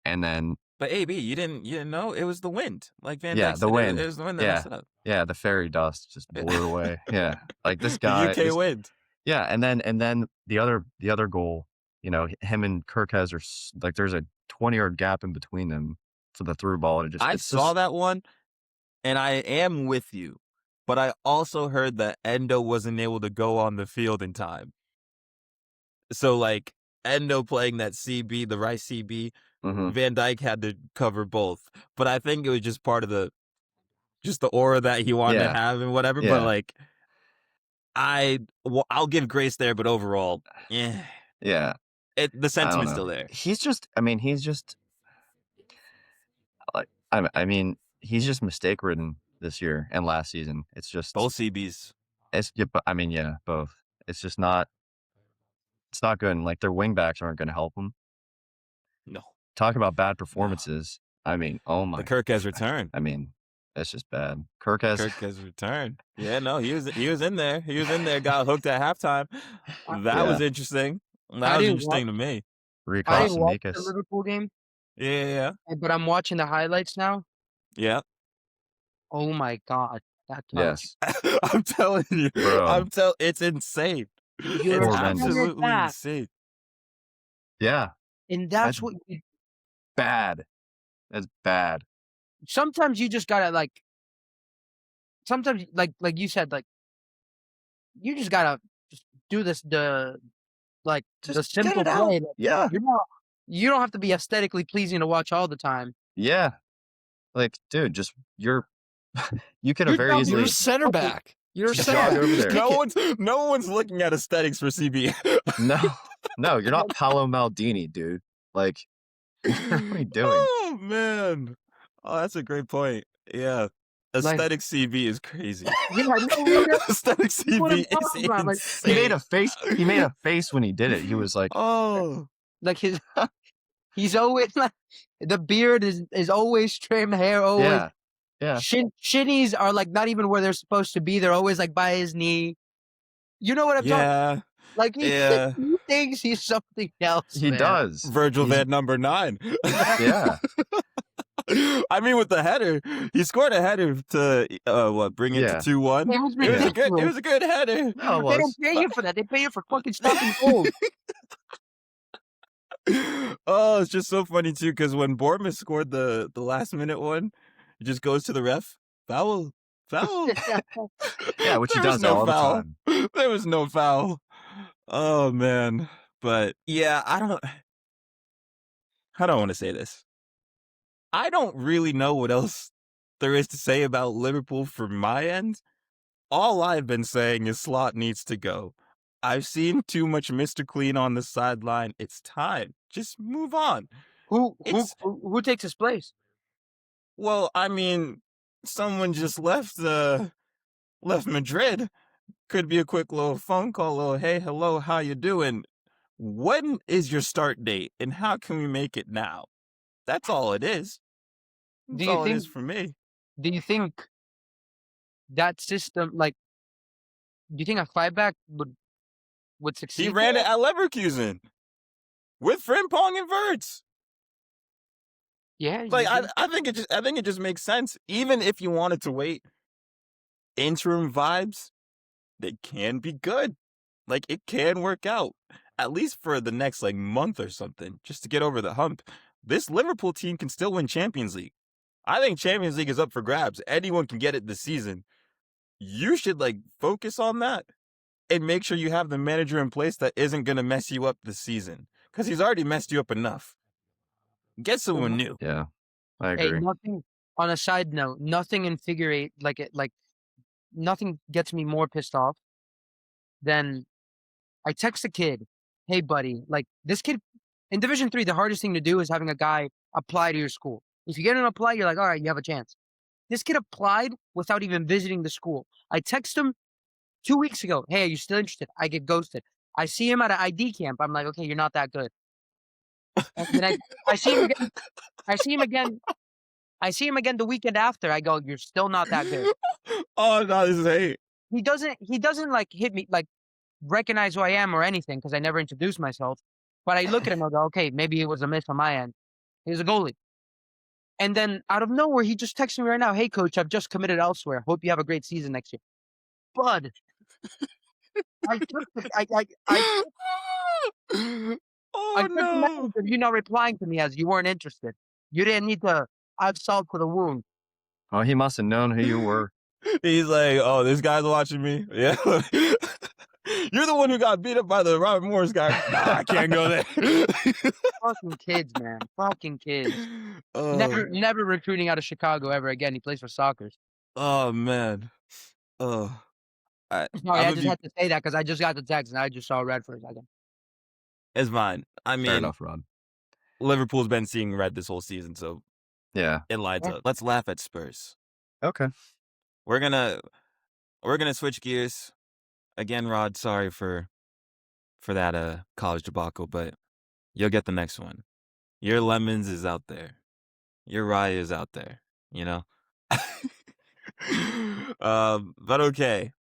And then, but AB, you didn't know it was the wind. Like Van Dijk yeah, said, the wind. It was the wind that messed it up. Yeah, the fairy dust just blew away. Yeah, like this guy. The UK wind. Yeah, and then the other goal, him and Kirkes are like there's a 20-yard gap in between them for the through ball. And I saw that one, and I am with you, but I also heard that Endo wasn't able to go on the field in time. So like Endo playing that CB, the right CB, Van Dijk had to cover both. But I think it was just part of the aura that he wanted to have and whatever. Yeah. But like, I'll give grace there, but overall, yeah, the sentiment's still there. He's just like, he's just mistake ridden this year and last season. It's just both CBs. Both. It's just not. It's not good. And like their wing backs aren't going to help them. No. Talk about bad performances. No. Oh my. The Kirkes return. That's just bad. Kirkes return. Yeah, no, he was in there. He was in there. Got hooked at halftime. That was interesting. That was interesting to me. I didn't watch the Liverpool game. Yeah. But I'm watching the highlights now. Yeah. Oh my God, that touch. Yes. I'm telling you. Bro. It's insane. You're it's absolutely insane. Yeah. And that's what bad. That's bad. Sometimes you just gotta like you said, like you just gotta just do this the simple play. Yeah. You don't have to be aesthetically pleasing to watch all the time. Yeah. Like, dude, just you could have very easily. You're a center back. You're a center over there. No one's looking at aesthetics for CB. No, you're not Paolo Maldini, dude. Like, what are you doing? Oh man. Oh, that's a great point. Yeah. Aesthetic CB is crazy. Aesthetic CB is insane. He made a face when he did it. He was like, oh, like he's always like the beard is always trimmed, hair always. Yeah. Shinnies are like not even where they're supposed to be. They're always like by his knee. You know what I'm talking? Like he thinks he's something else. He does. Virgil van number 9. Yeah. With the header, he scored a header to bring it to 2-1. It was a good header. No, they don't pay you for that. They pay you for fucking stopping goals. Oh, it's just so funny too, because when Bournemouth scored the last minute one, it just goes to the ref. Foul. Yeah, which he does all the time. There was no foul. Oh man. But yeah, I don't want to say this. I don't really know what else there is to say about Liverpool from my end. All I've been saying is Slot needs to go. I've seen too much Mr. Clean on the sideline. It's time. Just move on. Who takes his place? Well, someone just left Madrid. Could be a quick little phone call, little hey, hello, how you doing? When is your start date, and how can we make it now? That's all it is. That's all it is for me. Do you think that system, like, do you think a 5-back would succeed? He ran it at Leverkusen with Frimpong and Wirtz. Yeah, Like you do. I think it just makes sense. Even if you wanted to wait, interim vibes, they can be good. Like it can work out. At least for the next like month or something, just to get over the hump. This Liverpool team can still win Champions League. I think Champions League is up for grabs. Anyone can get it this season. You should like focus on that and make sure you have the manager in place that isn't going to mess you up this season, because he's already messed you up enough. Get someone new. Yeah, I Hey, agree. nothing. On a side note, nothing in figure eight nothing gets me more pissed off than I text a kid, "Hey, buddy, like this kid in Division 3, the hardest thing to do is having a guy apply to your school. If you get an apply, you're like, all right, you have a chance. This kid applied without even visiting the school. I text him 2 weeks ago, "Hey, are you still interested?" I get ghosted. I see him at an ID camp. I'm like, okay, you're not that good. And then I see him again. I see him again. I see him again the weekend after. I go, you're still not that good. Oh no, this is hate. He doesn't like hit me, like recognize who I am or anything because I never introduced myself. But I look at him and go, okay, maybe it was a miss on my end. He's a goalie. And then out of nowhere, he just texts me right now, "Hey, coach, I've just committed elsewhere. Hope you have a great season next year." Bud, I took the, Oh I took the no. message of you not replying to me as you weren't interested. You didn't need to add salt to the wound. Oh, he must have known who you were. He's like, oh, this guy's watching me. Yeah. You're the one who got beat up by the Robert Morris guy. Nah, I can't go there. Fucking kids, man. Fucking kids. Oh. Never recruiting out of Chicago ever again. He plays for Soccer. Oh man. Oh. Sorry, I just had to say that because I just got the text and I just saw red for a second. It's fine. I Fair mean, enough, Rod. Liverpool's been seeing red this whole season, so Yeah. it lines Yeah. up. Let's laugh at Spurs. Okay. We're gonna switch gears. Again, Rod, sorry for that college debacle, but you'll get the next one. Your Lemons is out there. Your Raya is out there, you know? But okay.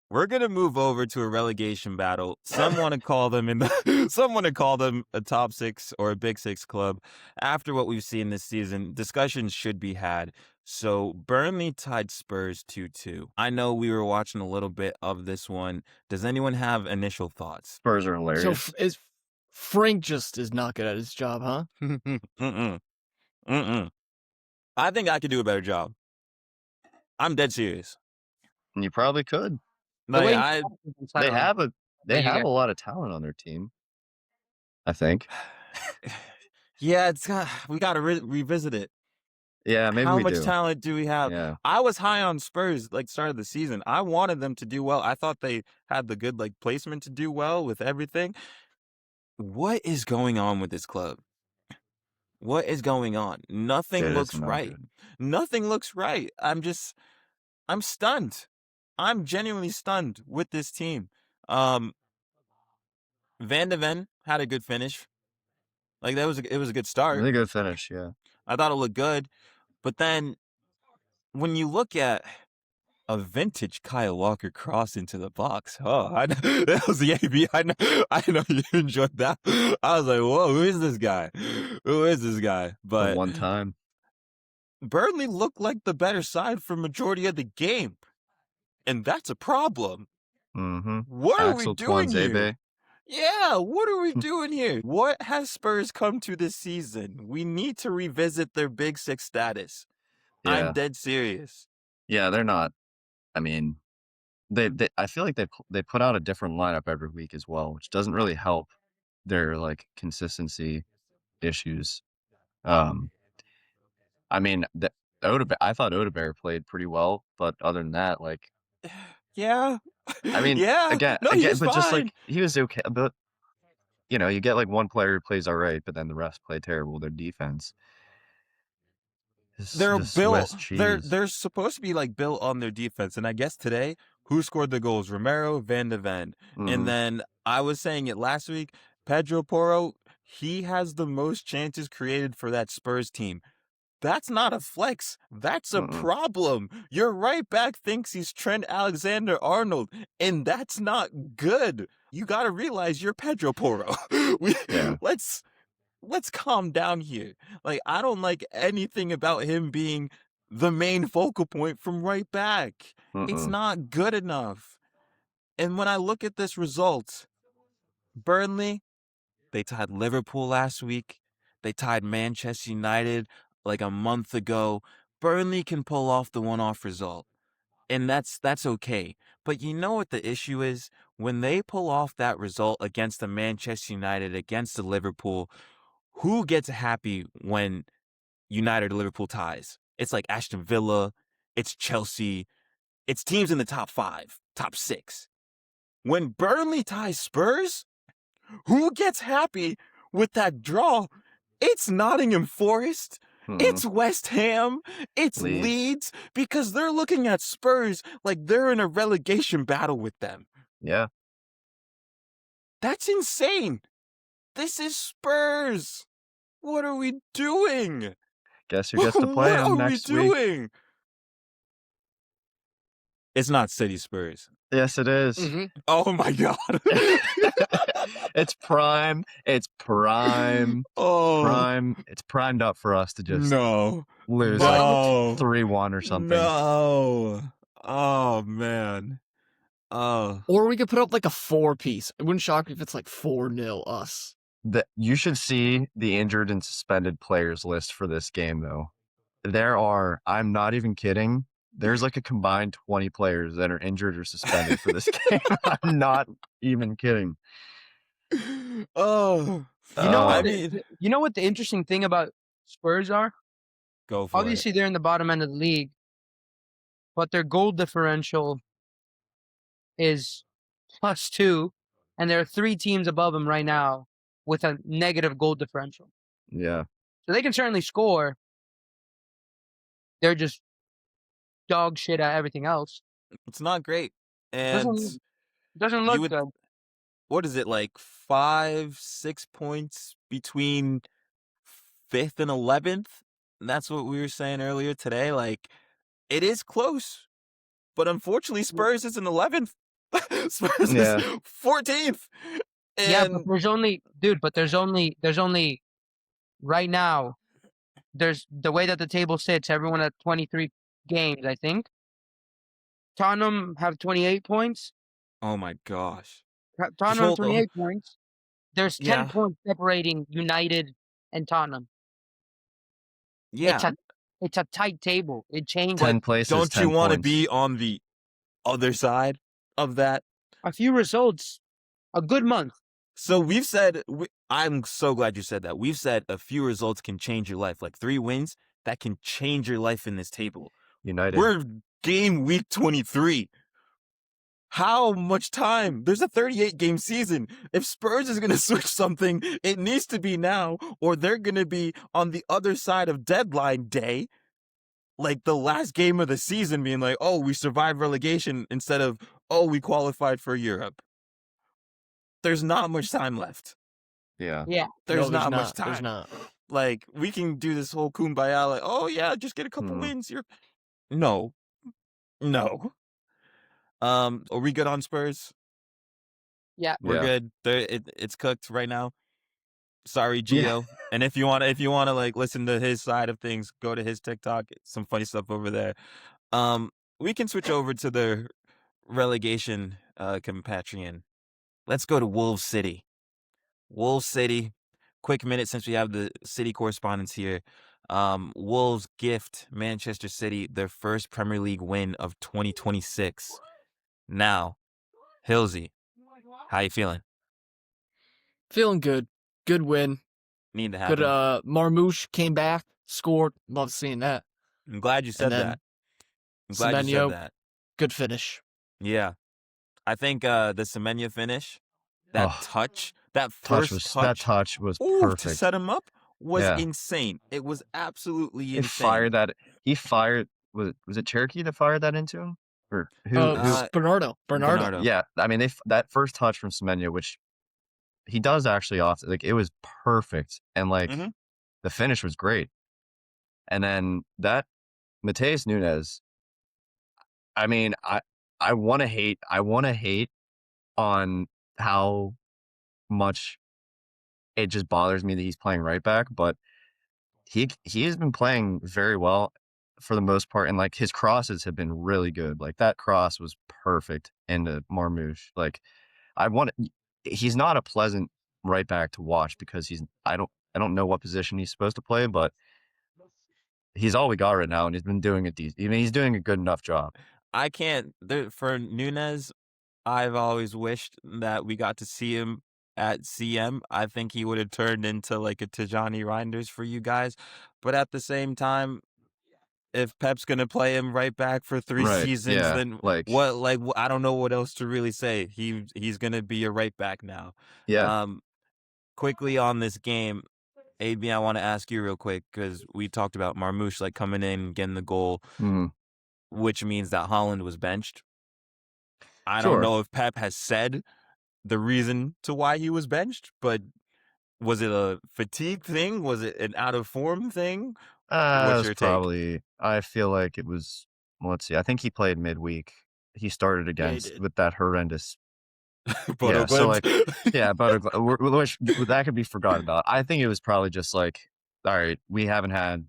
We're gonna move over to a relegation battle. Some want to call them a top six or a big six club. After what we've seen this season, discussions should be had. So Burnley tied Spurs 2-2. I know we were watching a little bit of this one. Does anyone have initial thoughts? Spurs are hilarious. So is Frank just is not good at his job, huh? I think I could do a better job. I'm dead serious. And you probably could. The way Like, They have a you have get- a lot of talent on their team. I think. yeah, we got to revisit it. Yeah, maybe How we much do. talent do we have? Yeah. I was high on Spurs like start of the season. I wanted them to do well. I thought they had the good like placement to do well with everything. What is going on with this club? What is going on? Nothing It looks is not right. good. Nothing looks right. I'm stunned. I'm genuinely stunned with this team. Van de Ven had a good finish. Like it was a good start. Really good finish, yeah. I thought it looked good. But then when you look at a vintage Kyle Walker cross into the box, that was the AB. I know you enjoyed that. I was like, whoa, who is this guy? Who is this guy? The But one time. Burnley looked like the better side for majority of the game. And that's a problem. Mm-hmm. What are we Axel doing here? Tuanzebe. Yeah, what are we doing here? What has Spurs come to this season? We need to revisit their Big Six status. Yeah. I'm dead serious. Yeah, they're not. I mean, they I feel like they put out a different lineup every week as well, which doesn't really help their like consistency issues. I mean, I thought Odebear played pretty well, but other than that, like, Yeah. I mean, yeah. again, No, he was but just fine. like he was okay. But you know, you get like one player who plays all right, but then the rest play terrible. Their defense. They're The Swiss built. cheese. They're supposed to be like built on their defense, and I guess today, who scored the goals? Romero, Van de Ven, Mhm. and then I was saying it last week. Pedro Porro, he has the most chances created for that Spurs team. That's not a flex. That's a Mm-mm. problem. Your right back thinks he's Trent Alexander-Arnold, and that's not good. You got to realize you're Pedro Porro. Yeah. let's calm down here. Like, I don't like anything about him being the main focal point from right back. It's Mm-mm. not good enough. And when I look at this result, Burnley, they tied Liverpool last week. They tied Manchester United like a month ago. Burnley can pull off the one-off result, and that's okay. But you know what the issue is? When they pull off that result against the Manchester United, against the Liverpool, who gets happy when United or Liverpool ties? It's like Aston Villa, it's Chelsea, it's teams in the top 5, top 6. When Burnley ties Spurs, who gets happy with that draw? It's Nottingham Forest. It's West Ham. It's Leeds, because they're looking at Spurs like they're in a relegation battle with them. Yeah. That's insane. This is Spurs. What are we doing? Guess who gets to play What are them we next week? doing? It's not City Spurs. Yes, it is. Oh my God. It's prime. It's prime. Oh, Prime. It's primed up for us to just no. lose No. like 3-1 or something. No. Oh, man. Oh. Or we could put up like a 4-piece. It wouldn't shock me if it's like 4-0 us. You should see the injured and suspended players list for this game, though. There are, I'm not even kidding, there's like a combined 20 players that are injured or suspended for this game. I'm not even kidding. Oh. You know I what? mean, You know what the interesting thing about Spurs are? go for Obviously, they're in the bottom end of the league, but their goal differential is +2, and there are 3 teams above them right now with a negative goal differential. Yeah. So they can certainly score. They're just dog shit at everything else. it. It's not great. And Doesn't you look would, good. what is it, like 5, 6 points between 5th and 11th? And that's what we were saying earlier today. Like, it is close, but unfortunately, Spurs is in 11th. Spurs Yeah. is 14th. And Yeah, but there's only right now, there's the way that the table sits, everyone at 23 games, I think. Tottenham have 28 points. oh my gosh. Tottenham have 28 points. There's 10 Yeah. points separating United and Tottenham. Yeah. It's a tight table. It changes. 10 places, Don't 10 you want to points. be on the other side of that? A few results, a good month. So we've said, I'm so glad you said that. We've said a few results can change your life. Like 3 wins, that can change your life in this table. United. We're game week 23. How much time? There's a 38-game season. If Spurs is going to switch something, it needs to be now, or they're going to be on the other side of deadline day, like the last game of the season, being like, oh, we survived relegation, instead of, oh, we qualified for Europe. There's not much time left. Yeah. Yeah. There's No, not much time. There's not. Like, we can do this whole kumbaya, like, oh yeah, just get a couple wins. No. Are we good on Spurs? Yeah. We're good. It's cooked right now. Sorry, Gio. And if you wanna like listen to his side of things, go to his TikTok. Some funny stuff over there. We can switch over to the relegation compatriot. Let's go to Wolves City. Wolves City. Quick minute since we have the City correspondents here. Wolves gift Manchester City their first Premier League win of 2026. Now, Hillzy, how you feeling? Feeling good. Good win. Need to happen. Good. Marmouche came back, scored. Love seeing that. I'm glad you said that. I'm glad you said Semenyo, that. good finish. Yeah. I think the Semenya finish, that touch, that first touch. That touch was Ooh, perfect. to set him up was insane. It was absolutely insane. He fired. Was it Cherokee that fired that into him, or who? Bernardo. Yeah, I mean, that first touch from Semenya, which he does actually often. Like, it was perfect, and like the finish was great. And then that Mateus Nunes. I mean, I want to hate on how much it just bothers me that he's playing right back, but he has been playing very well for the most part, and, like, his crosses have been really good. Like, that cross was perfect into Marmoush. Like, I want he's not a pleasant right back to watch because I don't know what position he's supposed to play, but he's all we got right now, and he's been doing he's doing a good enough job. I can't for Nunez, I've always wished that we got to see him at CM. I think he would have turned into like a Tijani Reinders for you guys. But at the same time, if Pep's gonna play him right back for 3 Right, seasons, yeah, then like I don't know what else to really say. He's gonna be a right back now. yeah, Um, quickly on this game, AB, I want to ask you real quick because we talked about Marmoush like coming in, getting the goal, mhm, which means that Holland was benched. I don't sure. know if Pep has said the reason to why he was benched, but was it a fatigue thing? Was it an out of form thing? It What's was your take? probably I feel like it was let's see, I think he played midweek. He started Yeah, he against did. with that horrendous Bodo yeah, so, Glimt. like yeah, but which that could be forgotten about. I think it was probably just like, "Alright, we haven't had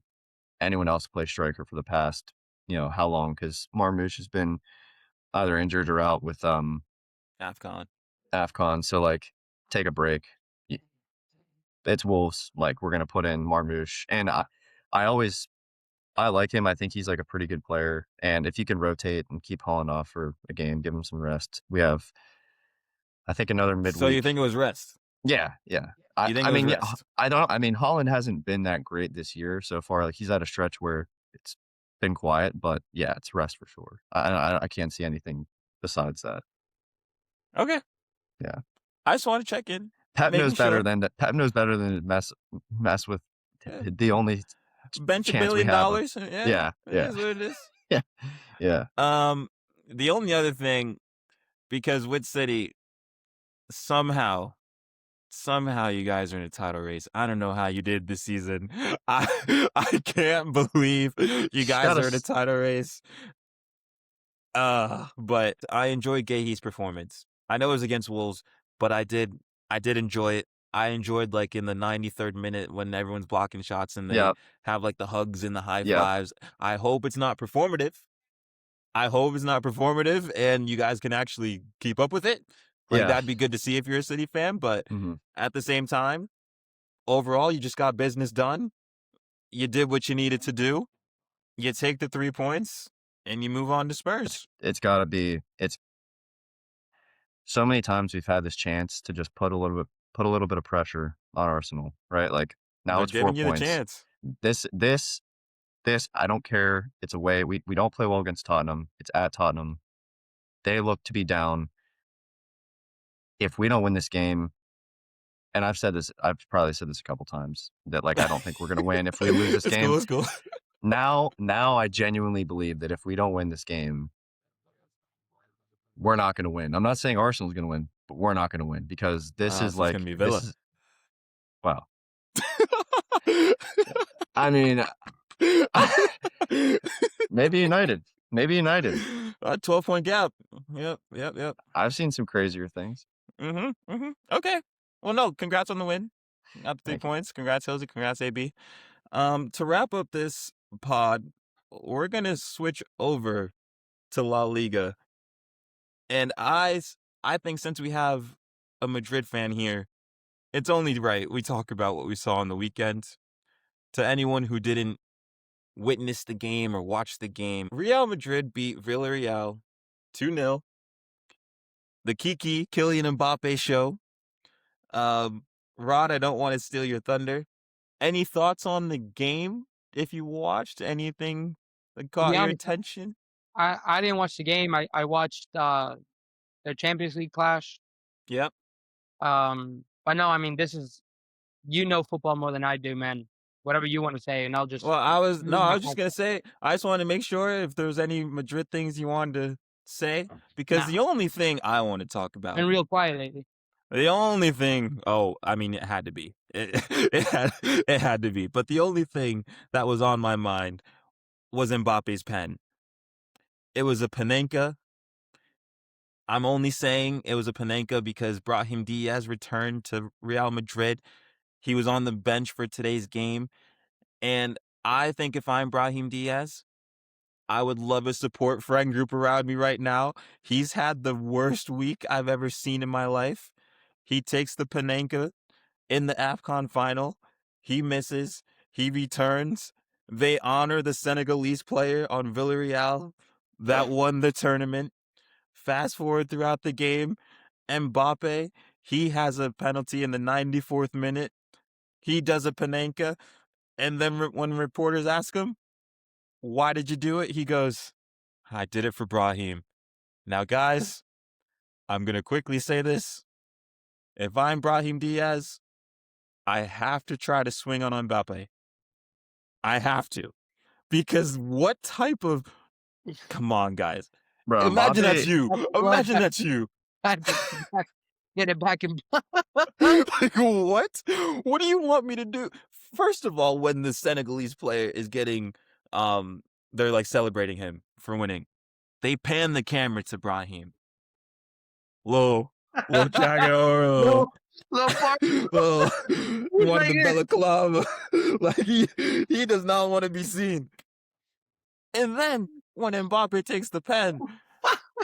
anyone else play striker for the past, how long? Because Marmoush has been either injured or out with, AFCON. AFCON, so, like, take a break. Y It's Wolves, like, we're gonna put in Marmoush, and I always I like him, I think he's, like, a pretty good player, and if you can rotate and keep Holland off for a game, give him some rest. We have, I think, another So you midweek. think it was rest? Yeah, yeah. You think I it was mean, yeah, rest? I mean, Holland hasn't been that great this year so far, like, he's at a stretch where it's been quiet, but, yeah, it's rest for sure. I can't see anything besides that. Okay. Yeah. I just want to check in, Pep knows making better sure. than that. Pep knows better than to mess with Yeah. the only Bench $1 chance we billion. have of Yeah, yeah, it yeah, is what it is. yeah, yeah. The only other thing, because with City, somehow you guys are in a title race. I don't know how you did this season. I can't believe you Just guys gotta are in a s title race. But I enjoyed Gahey's performance. I know it was against Wolves, but I did enjoy it. I enjoyed like in the 93rd minute when everyone's blocking shots and they Yep, have like the hugs and the high yep, fives. I hope it's not performative. I hope it's not performative and you guys can actually keep up with it. Like yeah, that'd be good to see if you're a City fan, but mhm. at the same time, overall, you just got business done. You did what you needed to do. You take the 3 points and you move on to Spurs. It's gotta be it's so many times we've had this chance to just put a little bit of pressure on Arsenal, right? Like, now They're it's 4 giving you the points. chance. This this I don't care. It's away. We don't play well against Tottenham. It's at Tottenham. They look to be down. If we don't win this game, and I've probably said this a couple times, that, like, I don't think we're gonna win if we lose this It's cool. game. It's cool. Now I genuinely believe that if we don't win this game, we're not gonna win. I'm not saying Arsenal's gonna win, but we're not gonna win because So it's gonna be this Villa. is well, I mean, maybe United. Maybe United. A 12-point gap. Yep. Yep. Yep. I've seen some crazier things. Mm-hmm. Mm-hmm. Okay. Well, no. Congrats on the win. Got the 3 Thank you. points. Congrats, Hillzy. Congrats, AB. To wrap up this pod, we're gonna switch over to La Liga, and I think since we have a Madrid fan here, it's only right we talk about what we saw on the weekend. To anyone who didn't witness the game or watch the game, Real Madrid beat Villarreal 2-0. The Kiki Kylian Mbappe show. Um, Rod, I don't want to steal your thunder. Any thoughts on the game? If you watched anything that To be caught your honest, attention? I didn't watch the game. I watched their Champions League clash. Yep. But no, I mean this is you know football more than I do, man. Whatever you want to say, and I'll just Well, mute I my was just mic. gonna say, I just wanted to make sure if there was any Madrid things you wanted to say, because Nah, the only thing I want to talk about, been real quiet lately. the only thing, oh, I mean, it had to be, it had to be, but the only thing that was on my mind was Mbappe's pen. It was a Panenka. I'm only saying it was a Panenka because Brahim Diaz returned to Real Madrid. He was on the bench for today's game. And I think if I'm Brahim Diaz, I would love a support friend group around me right now. He's had the worst week I've ever seen in my life. He takes the Panenka in the AFCON final. He misses. He returns. They honor the Senegalese player on Villarreal that won the tournament. Fast forward throughout the game, Mbappe, he has a penalty in the 94th minute. He does a Panenka. And then when reporters ask him, why did you do it? He goes, I did it for Brahim. Now, guys, I'm going to quickly say this. If I'm Brahim Diaz, I have to try to swing on Mbappe. I have to. Because what type of... Come on, guys. Bro, Imagine that's Mbappe, you. Imagine that's you. Get it back in. Like, what? What do you want me to do? First of all, when the Senegalese player is getting... they're like celebrating him for winning. They pan the camera to Brahim. Low Jago, Little fart. one like the it. Bella Club. Like he does not want to be seen. And then when Mbappe takes the pen,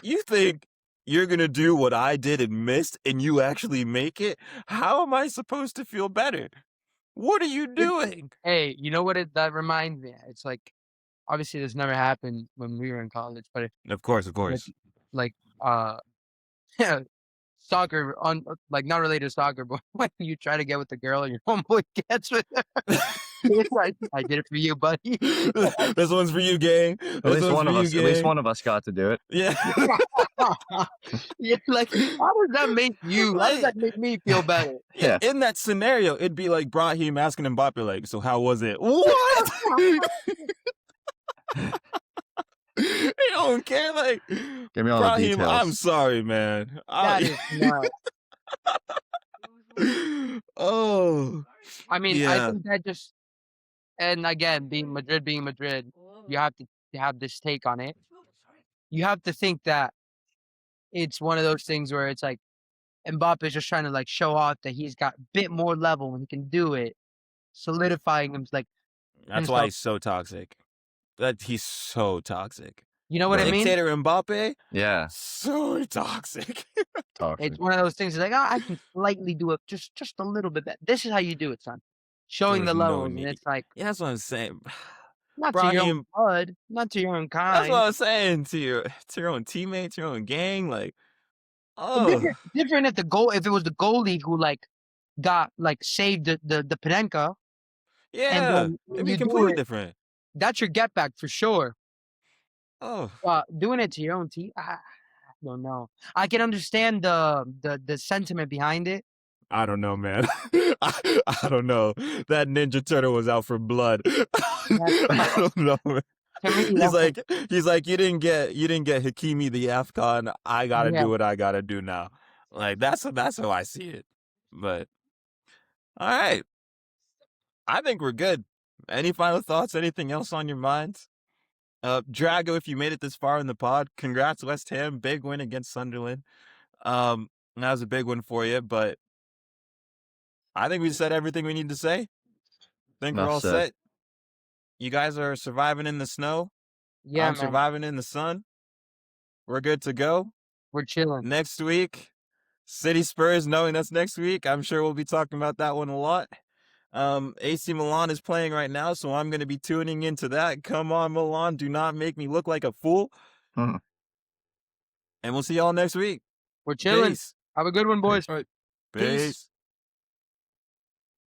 you think you're gonna do what I did and missed, and you actually make it? How am I supposed to feel better? What are you doing? Hey, you know what that reminds me? It's like, obviously this never happened when we were in college, but Of course. like soccer on like not related to soccer, but when you try to get with the girl and your homeboy gets with her, it's like, I did it for you, buddy. This one's for you, gang. at least one of us got to do it. Yeah. Yeah, like, how does that make you? How does that make me feel better? Yeah. In that scenario, it'd be like Brahim asking Mbappe, like, so how was it? What? He don't care. Like, Give me all the Brahim, details. I'm sorry, man. That is not. Oh, I mean, yeah. I think that just, and again, being Madrid, you have to have this take on it. You have to think that it's one of those things where it's like Mbappe is just trying to like show off that he's got a bit more level and he can do it, solidifying him like That's why he's so toxic. He's so toxic. You know what I mean? Dictator Mbappe, Yeah. so toxic. It's one of those things. It's like, I can slightly do it just a little bit better. This is how you do it, son. Showing There's the no levels, need. and it's like, Yeah, that's what I'm saying. not to your own Brahim, blood, not to your own kind. that's what I'm saying, to your own teammates, your own gang. Like, Different if it was the goalie who like got like saved the Panenka. Yeah, it'd be completely different. That's your get back for sure. Oh, Doing it to your own team, I don't know. I can understand the sentiment behind it. I don't know, man. I don't know. That Ninja Turtle was out for blood. I don't know, man. He's like, you didn't get Hakimi the AFCON. I gotta do what I gotta do now. Like that's how I see it. But all right, I think we're good. Any final thoughts? Anything else on your minds? Drago, if you made it this far in the pod, congrats, West Ham, big win against Sunderland. That was a big one for you, but I think we said everything we need to say. I think we're all set. You guys are surviving in the snow. Yeah, I'm surviving in the sun. We're good to go. We're chilling. Next week, City Spurs, knowing that's next week, I'm sure we'll be talking about that one a lot. AC Milan is playing right now, so I'm going to be tuning into that. Come on, Milan, do not make me look like a fool. And we'll see y'all next week. We're chilling. Peace. Have a good one, boys. All right. Peace.